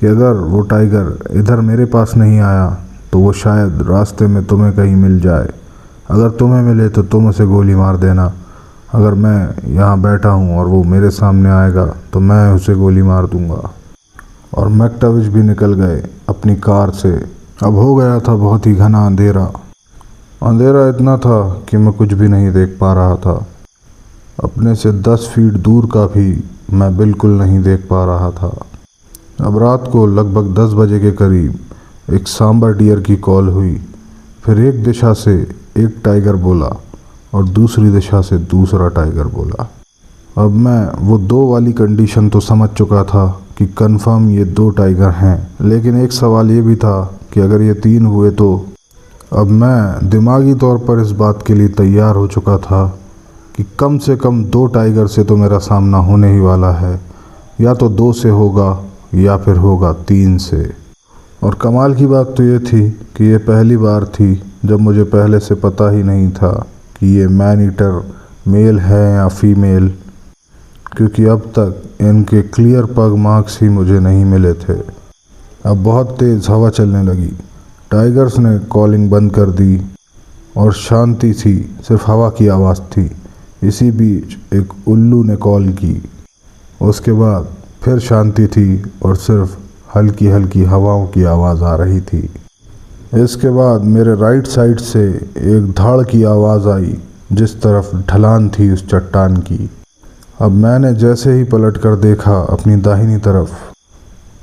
कि अगर वो टाइगर इधर मेरे पास नहीं आया तो वो शायद रास्ते में तुम्हें कहीं मिल जाए। अगर तुम्हें मिले तो तुम उसे गोली मार देना। अगर मैं यहाँ बैठा हूँ और वो मेरे सामने आएगा तो मैं उसे गोली मार दूँगा। और मैक्ताविश भी निकल गए अपनी कार से। अब हो गया था बहुत ही घना अंधेरा। अंधेरा इतना था कि मैं कुछ भी नहीं देख पा रहा था। अपने से 10 फीट दूर का भी मैं बिल्कुल नहीं देख पा रहा था। अब रात को लगभग 10 बजे के करीब एक सांबर डियर की कॉल हुई। फिर एक दिशा से एक टाइगर बोला और दूसरी दिशा से दूसरा टाइगर बोला। अब मैं वो 2 वाली कंडीशन तो समझ चुका था कि कंफर्म ये 2 टाइगर हैं, लेकिन एक सवाल ये भी था कि अगर ये 3 हुए तो। अब मैं दिमागी तौर पर इस बात के लिए तैयार हो चुका था कि कम से कम 2 टाइगर से तो मेरा सामना होने ही वाला है। या तो 2 से होगा या फिर होगा 3 से। और कमाल की बात तो ये थी कि ये पहली बार थी जब मुझे पहले से पता ही नहीं था कि ये मैन ईटर मेल है या फीमेल, क्योंकि अब तक इनके क्लियर पग मार्क्स ही मुझे नहीं मिले थे। अब बहुत तेज़ हवा चलने लगी। टाइगर्स ने कॉलिंग बंद कर दी और शांति थी, सिर्फ हवा की आवाज़ थी। इसी बीच एक उल्लू ने कॉल की। उसके बाद फिर शांति थी और सिर्फ हल्की हल्की हवाओं की आवाज़ आ रही थी। इसके बाद मेरे राइट साइड से एक धाड़ की आवाज़ आई जिस तरफ ढलान थी उस चट्टान की। अब मैंने जैसे ही पलट कर देखा अपनी दाहिनी तरफ,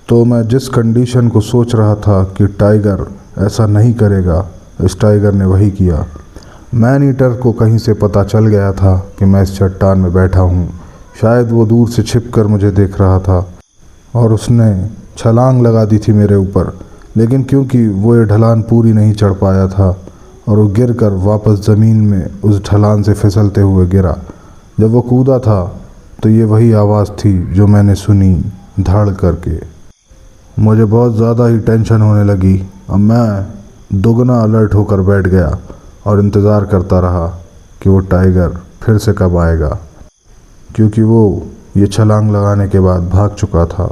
तो मैं जिस कंडीशन को सोच रहा था कि टाइगर ऐसा नहीं करेगा, इस टाइगर ने वही किया। मैन ईटर को कहीं से पता चल गया था कि मैं इस चट्टान में बैठा हूँ। शायद वो दूर से छिपकर मुझे देख रहा था और उसने छलांग लगा दी थी मेरे ऊपर, लेकिन क्योंकि वो ये ढलान पूरी नहीं चढ़ पाया था और वो गिरकर वापस ज़मीन में उस ढलान से फिसलते हुए गिरा। जब वो कूदा था तो ये वही आवाज़ थी जो मैंने सुनी, धड़ करके। मुझे बहुत ज़्यादा ही टेंशन होने लगी। अब मैं दोगुना अलर्ट होकर बैठ गया और इंतज़ार करता रहा कि वो टाइगर फिर से कब आएगा, क्योंकि वो ये छलांग लगाने के बाद भाग चुका था,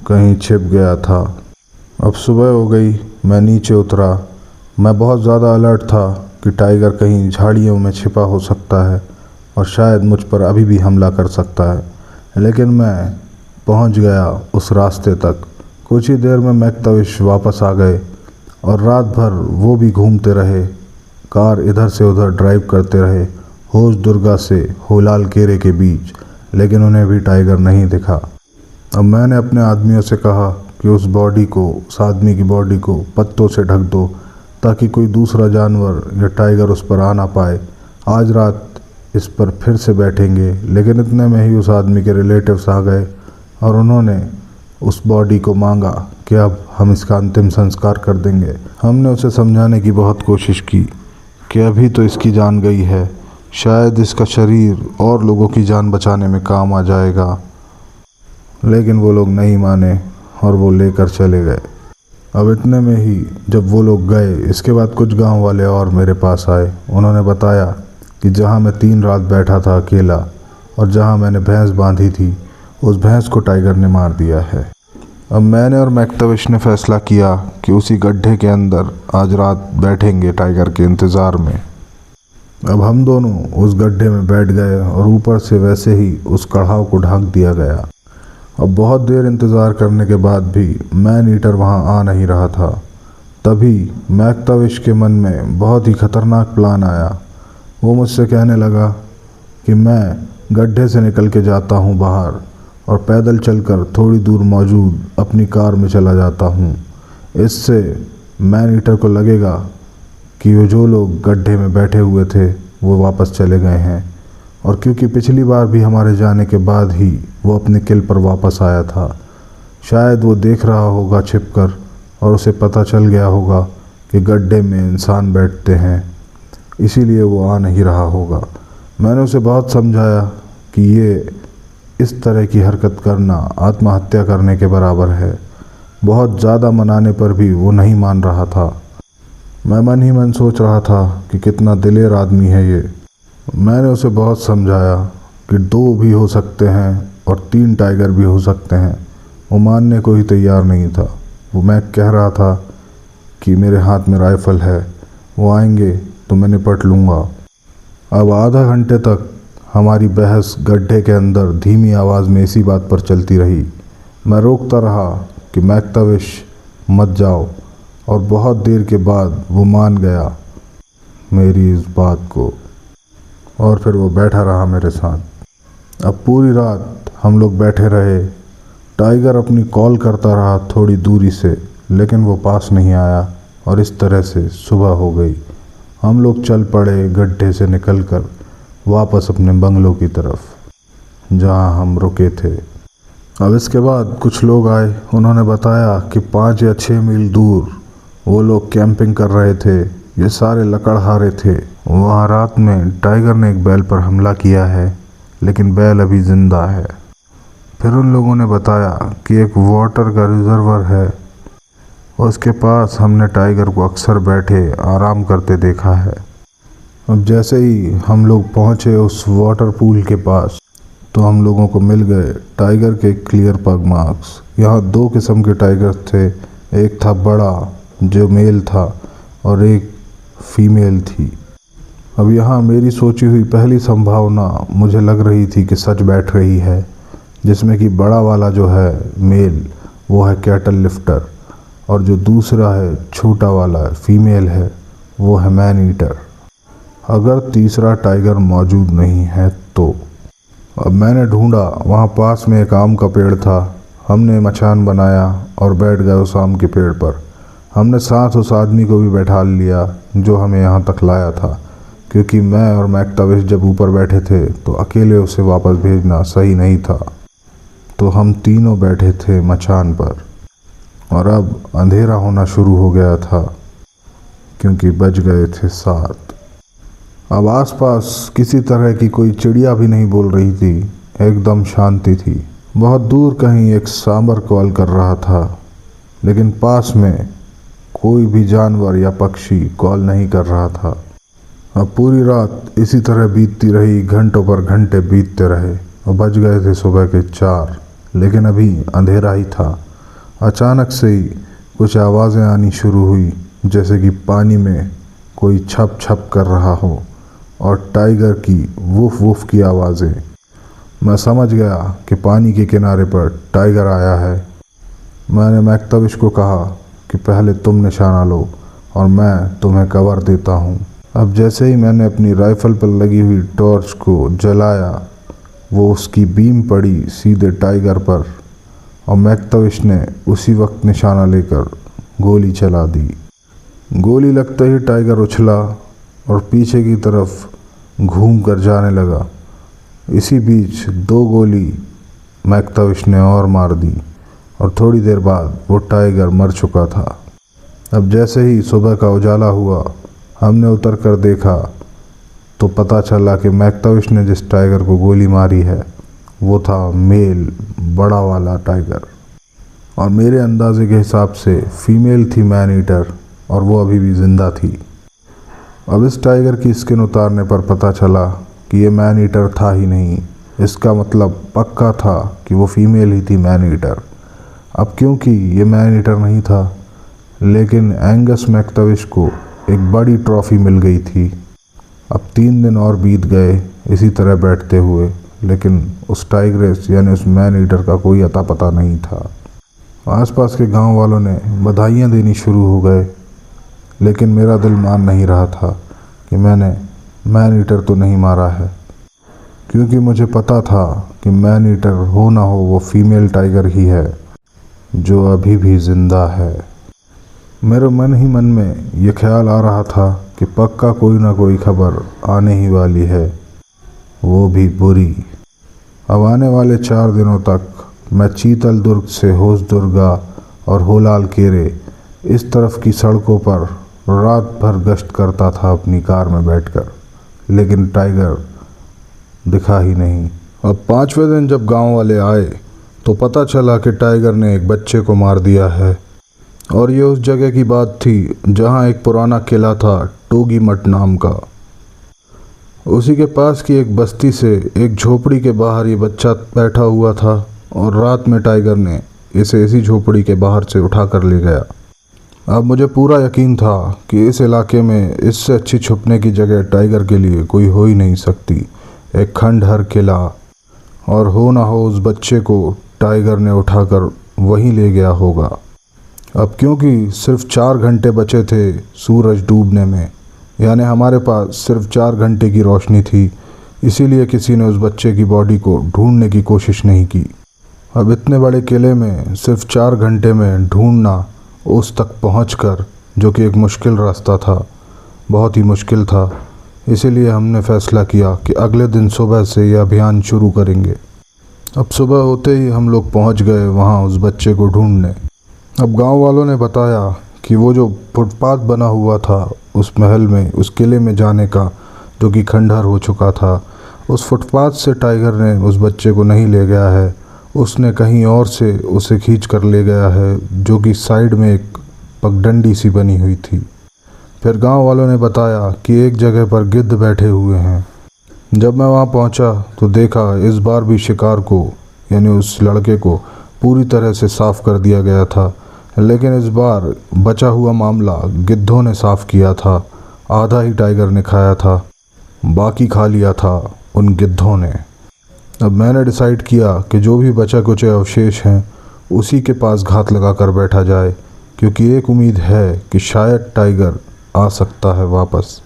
कहीं छिप गया था। अब सुबह हो गई, मैं नीचे उतरा। मैं बहुत ज़्यादा अलर्ट था कि टाइगर कहीं झाड़ियों में छिपा हो सकता है और शायद मुझ पर अभी भी हमला कर सकता है। लेकिन मैं पहुंच गया उस रास्ते तक। कुछ ही देर में मैक्ताविश वापस आ गए और रात भर वो भी घूमते रहे, कार इधर से उधर ड्राइव करते रहे, होश दुर्गा से होलाल केरे के बीच, लेकिन उन्हें भी टाइगर नहीं दिखा। अब मैंने अपने आदमियों से कहा कि उस आदमी की बॉडी को पत्तों से ढक दो ताकि कोई दूसरा जानवर या टाइगर उस पर आ ना पाए। आज रात इस पर फिर से बैठेंगे। लेकिन इतने में ही उस आदमी के रिलेटिव्स आ गए और उन्होंने उस बॉडी को मांगा कि अब हम इसका अंतिम संस्कार कर देंगे। हमने उसे समझाने की बहुत कोशिश की कि अभी तो इसकी जान गई है, शायद इसका शरीर और लोगों की जान बचाने में काम आ जाएगा, लेकिन वो लोग नहीं माने और वो लेकर चले गए। अब इतने में ही जब वो लोग गए, इसके बाद कुछ गांव वाले और मेरे पास आए। उन्होंने बताया कि जहां मैं 3 रात बैठा था अकेला और जहां मैंने भैंस बांधी थी, उस भैंस को टाइगर ने मार दिया है। अब मैंने और मैक्ताविश ने फैसला किया कि उसी गड्ढे के अंदर आज रात बैठेंगे टाइगर के इंतज़ार में। अब हम दोनों उस गड्ढे में बैठ गए और ऊपर से वैसे ही उस कढ़ाव को ढक दिया गया। अब बहुत देर इंतज़ार करने के बाद भी मैन ईटर वहाँ आ नहीं रहा था। तभी मैक्ताविश के मन में बहुत ही ख़तरनाक प्लान आया। वो मुझसे कहने लगा कि मैं गड्ढे से निकल के जाता हूँ बाहर और पैदल चलकर थोड़ी दूर मौजूद अपनी कार में चला जाता हूँ। इससे मैन ईटर को लगेगा कि वो जो लोग गड्ढे में बैठे हुए थे वो वापस चले गए हैं, और क्योंकि पिछली बार भी हमारे जाने के बाद ही वो अपने किल पर वापस आया था, शायद वो देख रहा होगा छिपकर और उसे पता चल गया होगा कि गड्ढे में इंसान बैठते हैं, इसीलिए वो आ नहीं रहा होगा। मैंने उसे बहुत समझाया कि ये इस तरह की हरकत करना आत्महत्या करने के बराबर है। बहुत ज़्यादा मनाने पर भी वो नहीं मान रहा था। मैं मन ही मन सोच रहा था कि कितना दिलेर आदमी है ये। मैंने उसे बहुत समझाया कि 2 भी हो सकते हैं और 3 टाइगर भी हो सकते हैं। वो मानने को ही तैयार नहीं था। वो मैं कह रहा था कि मेरे हाथ में राइफ़ल है, वो आएंगे तो मैं निपट लूँगा। अब आधा घंटे तक हमारी बहस गड्ढे के अंदर धीमी आवाज़ में इसी बात पर चलती रही। मैं रोकता रहा कि मैक्ताविश मत जाओ, और बहुत देर के बाद वो मान गया मेरी इस बात को और फिर वो बैठा रहा मेरे साथ। अब पूरी रात हम लोग बैठे रहे। टाइगर अपनी कॉल करता रहा थोड़ी दूरी से, लेकिन वो पास नहीं आया और इस तरह से सुबह हो गई। हम लोग चल पड़े गड्ढे से निकलकर वापस अपने बंगलों की तरफ जहां हम रुके थे। अब इसके बाद कुछ लोग आए। उन्होंने बताया कि 5 या 6 मील दूर वो लोग कैंपिंग कर रहे थे। ये सारे लकड़हारे थे। वहाँ रात में टाइगर ने एक बैल पर हमला किया है, लेकिन बैल अभी ज़िंदा है। फिर उन लोगों ने बताया कि एक वाटर का रिजर्वर है, उसके पास हमने टाइगर को अक्सर बैठे आराम करते देखा है। अब जैसे ही हम लोग पहुँचे उस वाटर पूल के पास तो हम लोगों को मिल गए टाइगर के क्लियर पग मार्क्स। यहाँ 2 किस्म के टाइगर थे, एक था बड़ा जो मेल था और एक फीमेल थी। अब यहाँ मेरी सोची हुई पहली संभावना मुझे लग रही थी कि सच बैठ रही है, जिसमें कि बड़ा वाला जो है मेल वो है कैटल लिफ्टर और जो दूसरा है छोटा वाला फीमेल है वो है मैन ईटर। अगर तीसरा टाइगर मौजूद नहीं है तो अब मैंने ढूंढा, वहाँ पास में एक आम का पेड़ था। हमने मचान बनाया और बैठ गए उस आम के पेड़ पर। हमने साथ उस आदमी को भी बैठा लिया जो हमें यहाँ तक लाया था, क्योंकि मैं और मैक्टाविश जब ऊपर बैठे थे तो अकेले उसे वापस भेजना सही नहीं था। तो हम तीनों बैठे थे मचान पर और अब अंधेरा होना शुरू हो गया था, क्योंकि बज गए थे 7। अब आसपास किसी तरह की कोई चिड़िया भी नहीं बोल रही थी, एकदम शांति थी। बहुत दूर कहीं एक सांबर कॉल कर रहा था, लेकिन पास में कोई भी जानवर या पक्षी कॉल नहीं कर रहा था। अब पूरी रात इसी तरह बीतती रही, घंटों पर घंटे बीतते रहे और बज गए थे सुबह के 4, लेकिन अभी अंधेरा ही था। अचानक से ही कुछ आवाज़ें आनी शुरू हुई, जैसे कि पानी में कोई छप छप कर रहा हो और टाइगर की वुफ वुफ की आवाज़ें। मैं समझ गया कि पानी के किनारे पर टाइगर आया है। मैंने मैक्टाविश को कहा कि पहले तुम निशाना लो और मैं तुम्हें कवर देता हूँ। अब जैसे ही मैंने अपनी राइफ़ल पर लगी हुई टॉर्च को जलाया, वो उसकी बीम पड़ी सीधे टाइगर पर और मैक्टाविश ने उसी वक्त निशाना लेकर गोली चला दी। गोली लगते ही टाइगर उछला और पीछे की तरफ घूम कर जाने लगा। इसी बीच 2 गोली मैक्टाविश ने और मार दी और थोड़ी देर बाद वो टाइगर मर चुका था। अब जैसे ही सुबह का उजाला हुआ, हमने उतर कर देखा तो पता चला कि मैक्टाविश ने जिस टाइगर को गोली मारी है वो था मेल बड़ा वाला टाइगर, और मेरे अंदाजे के हिसाब से फीमेल थी मैन ईटर और वो अभी भी ज़िंदा थी। अब इस टाइगर की स्किन उतारने पर पता चला कि ये मैन ईटर था ही नहीं। इसका मतलब पक्का था कि वो फीमेल ही थी मैन ईटर। अब क्योंकि ये मैन ईटर नहीं था, लेकिन एंगस मैक्टाविश को एक बड़ी ट्रॉफ़ी मिल गई थी। अब 3 दिन और बीत गए इसी तरह बैठते हुए, लेकिन उस टाइग्रेस यानी उस मैन ईटर का कोई अता पता नहीं था। आसपास के गांव वालों ने बधाइयाँ देनी शुरू हो गए, लेकिन मेरा दिल मान नहीं रहा था कि मैंने मैन ईटर तो नहीं मारा है, क्योंकि मुझे पता था कि मैन ईटर हो ना हो वो फीमेल टाइगर ही है जो अभी भी ज़िंदा है। मेरे मन ही मन में ये ख्याल आ रहा था कि पक्का कोई ना कोई खबर आने ही वाली है, वो भी बुरी। अब आने वाले 4 दिनों तक मैं चीतल दुर्ग से होसदुर्गा और होलाल केरे इस तरफ की सड़कों पर रात भर गश्त करता था अपनी कार में बैठकर, लेकिन टाइगर दिखा ही नहीं। अब 5वें दिन जब गांव वाले आए तो पता चला कि टाइगर ने एक बच्चे को मार दिया है, और ये उस जगह की बात थी जहां एक पुराना किला था टोगी मठ नाम का। उसी के पास की एक बस्ती से एक झोपड़ी के बाहर ये बच्चा बैठा हुआ था, और रात में टाइगर ने इसे इसी झोपड़ी के बाहर से उठा कर ले गया। अब मुझे पूरा यकीन था कि इस इलाके में इससे अच्छी छुपने की जगह टाइगर के लिए कोई हो ही नहीं सकती। एक खंडहर किला, और हो ना हो उस बच्चे को टाइगर ने उठाकर वहीं ले गया होगा। अब क्योंकि सिर्फ 4 घंटे बचे थे सूरज डूबने में, यानी हमारे पास सिर्फ 4 घंटे की रोशनी थी, इसीलिए किसी ने उस बच्चे की बॉडी को ढूंढने की कोशिश नहीं की। अब इतने बड़े किले में सिर्फ 4 घंटे में ढूंढना, उस तक पहुंचकर, जो कि एक मुश्किल रास्ता था, बहुत ही मुश्किल था। इसीलिए हमने फ़ैसला किया कि अगले दिन सुबह से यह अभियान शुरू करेंगे। अब सुबह होते ही हम लोग पहुंच गए वहां उस बच्चे को ढूंढने। अब गांव वालों ने बताया कि वो जो फुटपाथ बना हुआ था उस महल में, उस किले में जाने का, जो कि खंडहर हो चुका था, उस फुटपाथ से टाइगर ने उस बच्चे को नहीं ले गया है, उसने कहीं और से उसे खींच कर ले गया है, जो कि साइड में एक पगडंडी सी बनी हुई थी। फिर गांव वालों ने बताया कि एक जगह पर गिद्ध बैठे हुए हैं। जब मैं वहां पहुंचा तो देखा इस बार भी शिकार को, यानी उस लड़के को, पूरी तरह से साफ कर दिया गया था। लेकिन इस बार बचा हुआ मामला गिद्धों ने साफ किया था। आधा ही टाइगर ने खाया था, बाकी खा लिया था उन गिद्धों ने। अब मैंने डिसाइड किया कि जो भी बचा कुचे अवशेष हैं उसी के पास घात लगा कर बैठा जाए, क्योंकि एक उम्मीद है कि शायद टाइगर आ सकता है वापस।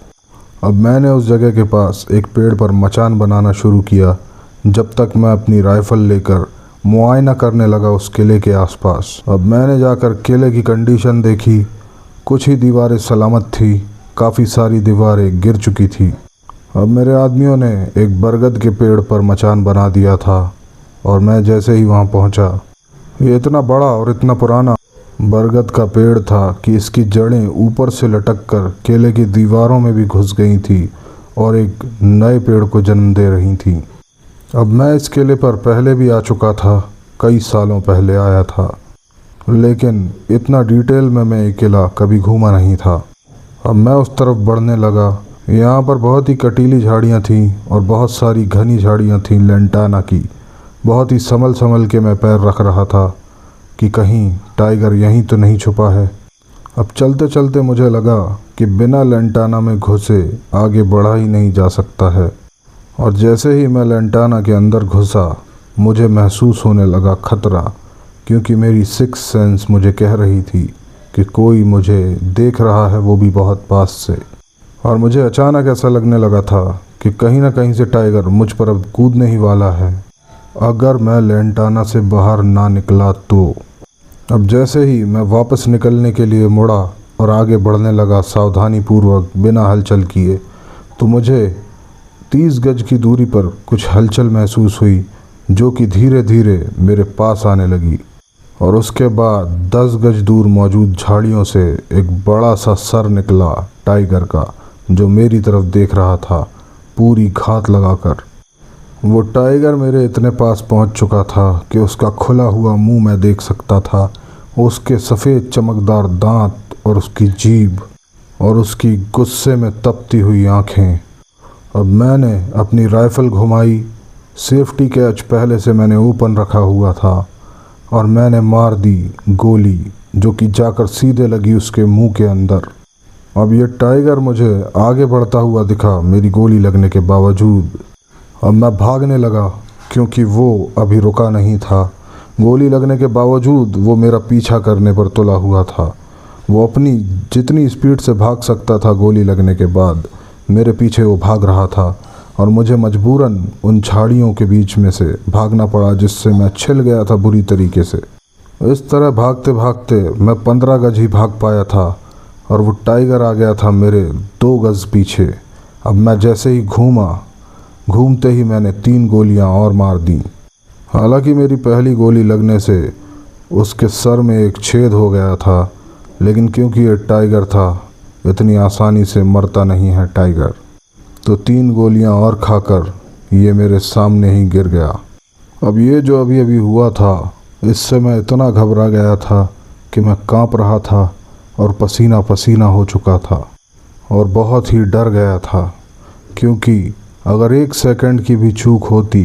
अब मैंने उस जगह के पास एक पेड़ पर मचान बनाना शुरू किया, जब तक मैं अपनी राइफ़ल लेकर मुआयना करने लगा उस किले के आसपास। अब मैंने जाकर किले की कंडीशन देखी। कुछ ही दीवारें सलामत थी, काफ़ी सारी दीवारें गिर चुकी थी। अब मेरे आदमियों ने एक बरगद के पेड़ पर मचान बना दिया था, और मैं जैसे ही वहां पहुंचा, ये इतना बड़ा और इतना पुराना बरगद का पेड़ था कि इसकी जड़ें ऊपर से लटक कर केले की दीवारों में भी घुस गई थी और एक नए पेड़ को जन्म दे रही थी। अब मैं इस किले पर पहले भी आ चुका था, कई सालों पहले आया था, लेकिन इतना डिटेल में मैं ये किला कभी घूमा नहीं था। अब मैं उस तरफ बढ़ने लगा। यहाँ पर बहुत ही कटीली झाड़ियाँ थीं और बहुत सारी घनी झाड़ियाँ थीं लेंटाना की। बहुत ही संभल संभल के मैं पैर रख रहा था कि कहीं टाइगर यहीं तो नहीं छुपा है। अब चलते चलते मुझे लगा कि बिना लेंटाना में घुसे आगे बढ़ा ही नहीं जा सकता है। और जैसे ही मैं लेंटाना के अंदर घुसा, मुझे महसूस होने लगा खतरा, क्योंकि मेरी सिक्स सेंस मुझे कह रही थी कि कोई मुझे देख रहा है, वो भी बहुत पास से। और मुझे अचानक ऐसा लगने लगा था कि कहीं ना कहीं से टाइगर मुझ पर अब कूदने ही वाला है, अगर मैं लेंटाना से बाहर ना निकला तो। अब जैसे ही मैं वापस निकलने के लिए मुड़ा और आगे बढ़ने लगा सावधानी पूर्वक बिना हलचल किए, तो मुझे 30 गज की दूरी पर कुछ हलचल महसूस हुई, जो कि धीरे धीरे मेरे पास आने लगी। और उसके बाद 10 गज दूर मौजूद झाड़ियों से एक बड़ा सा सर निकला टाइगर का, जो मेरी तरफ देख रहा था पूरी घात लगाकर। वो टाइगर मेरे इतने पास पहुंच चुका था कि उसका खुला हुआ मुंह मैं देख सकता था, उसके सफ़ेद चमकदार दांत और उसकी जीभ और उसकी गुस्से में तपती हुई आंखें। अब मैंने अपनी राइफ़ल घुमाई। सेफ्टी कैच पहले से मैंने ओपन रखा हुआ था, और मैंने मार दी गोली, जो कि जाकर सीधे लगी उसके मुंह के अंदर। अब ये टाइगर मुझे आगे बढ़ता हुआ दिखा मेरी गोली लगने के बावजूद। अब मैं भागने लगा, क्योंकि वो अभी रुका नहीं था। गोली लगने के बावजूद वो मेरा पीछा करने पर तुला हुआ था। वो अपनी जितनी स्पीड से भाग सकता था गोली लगने के बाद, मेरे पीछे वो भाग रहा था, और मुझे मजबूरन उन झाड़ियों के बीच में से भागना पड़ा, जिससे मैं छिल गया था बुरी तरीके से। इस तरह भागते भागते मैं 15 गज ही भाग पाया था, और वो टाइगर आ गया था मेरे 2 गज पीछे। अब मैं जैसे ही घूमते ही मैंने 3 गोलियां और मार दी। हालांकि मेरी पहली गोली लगने से उसके सर में एक छेद हो गया था, लेकिन क्योंकि ये टाइगर था, इतनी आसानी से मरता नहीं है टाइगर, तो 3 गोलियां और खाकर ये मेरे सामने ही गिर गया। अब ये जो अभी अभी हुआ था, इससे मैं इतना घबरा गया था कि मैं कांप रहा था और पसीना पसीना हो चुका था, और बहुत ही डर गया था, क्योंकि अगर 1 सेकंड की भी चूक होती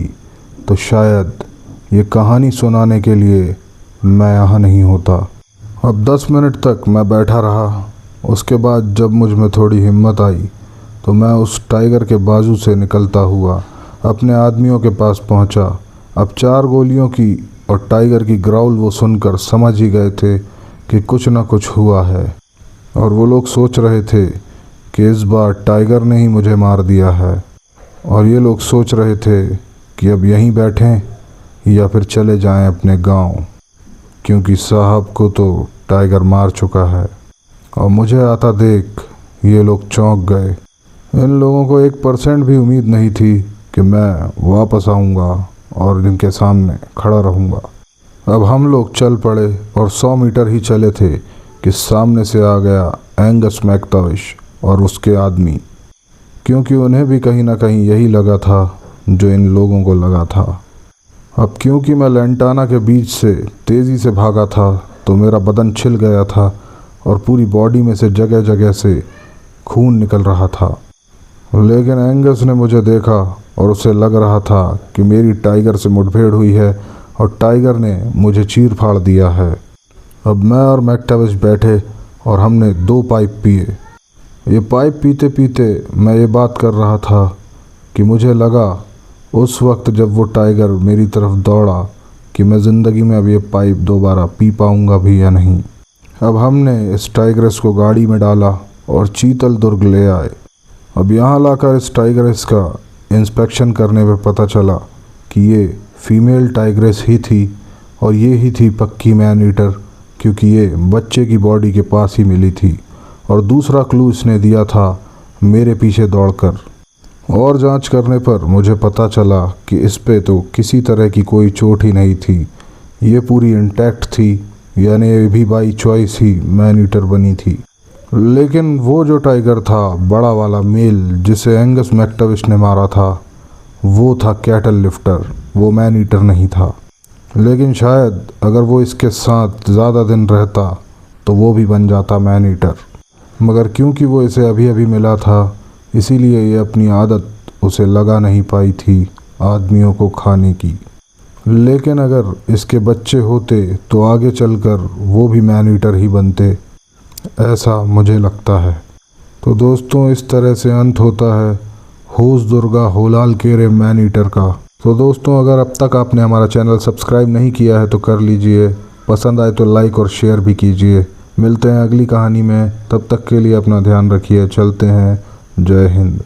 तो शायद ये कहानी सुनाने के लिए मैं यहाँ नहीं होता। अब 10 मिनट तक मैं बैठा रहा। उसके बाद जब मुझ में थोड़ी हिम्मत आई, तो मैं उस टाइगर के बाजू से निकलता हुआ अपने आदमियों के पास पहुंचा। अब 4 गोलियों की और टाइगर की ग्राउल वो सुनकर समझ ही गए थे कि कुछ न कुछ हुआ है, और वो लोग सोच रहे थे कि इस बार टाइगर ने ही मुझे मार दिया है, और ये लोग सोच रहे थे कि अब यहीं बैठें या फिर चले जाएं अपने गांव, क्योंकि साहब को तो टाइगर मार चुका है। और मुझे आता देख ये लोग चौंक गए। इन लोगों को 1% भी उम्मीद नहीं थी कि मैं वापस आऊँगा और इनके सामने खड़ा रहूँगा। अब हम लोग चल पड़े, और 100 मीटर ही चले थे कि सामने से आ गया एंगस मैकताविश और उसके आदमी, क्योंकि उन्हें भी कहीं ना कहीं यही लगा था जो इन लोगों को लगा था। अब क्योंकि मैं लेंटाना के बीच से तेज़ी से भागा था तो मेरा बदन छिल गया था और पूरी बॉडी में से जगह जगह से खून निकल रहा था। लेकिन एंगस ने मुझे देखा और उसे लग रहा था कि मेरी टाइगर से मुठभेड़ हुई है और टाइगर ने मुझे चीर फाड़ दिया है। अब मैं और मैक्टाविश बैठे और हमने 2 पाइप पिए। ये पाइप पीते पीते मैं ये बात कर रहा था कि मुझे लगा उस वक्त जब वो टाइगर मेरी तरफ दौड़ा कि मैं ज़िंदगी में अब ये पाइप दोबारा पी पाऊँगा भी या नहीं। अब हमने इस टाइग्रेस को गाड़ी में डाला और चीतल दुर्ग ले आए। अब यहाँ लाकर इस टाइग्रेस का इंस्पेक्शन करने पे पता चला कि ये फीमेल टाइग्रेस ही थी और ये ही थी पक्की मैन ईटर, क्योंकि ये बच्चे की बॉडी के पास ही मिली थी। और दूसरा क्लू इसने दिया था मेरे पीछे दौड़कर। और जांच करने पर मुझे पता चला कि इस पे तो किसी तरह की कोई चोट ही नहीं थी, ये पूरी इंटैक्ट थी, यानी ये भी by choice he man eater बनी थी। लेकिन वो जो टाइगर था, बड़ा वाला मेल जिसे एंगस मैक्टाविश ने मारा था, वो था कैटल लिफ्टर, वो मैन ईटर नहीं था। लेकिन शायद अगर वो इसके साथ ज़्यादा दिन रहता तो वो भी बन जाता मैन ईटर, मगर क्योंकि वो इसे अभी अभी मिला था इसीलिए ये अपनी आदत उसे लगा नहीं पाई थी आदमियों को खाने की। लेकिन अगर इसके बच्चे होते तो आगे चलकर वो भी मैन ईटर ही बनते, ऐसा मुझे लगता है। तो दोस्तों, इस तरह से अंत होता है होस दुर्गा होलाल केरे मैन ईटर का। तो दोस्तों, अगर अब तक आपने हमारा चैनल सब्सक्राइब नहीं किया है तो कर लीजिए, पसंद आए तो लाइक और शेयर भी कीजिए। मिलते हैं अगली कहानी में, तब तक के लिए अपना ध्यान रखिए। चलते हैं, जय हिंद।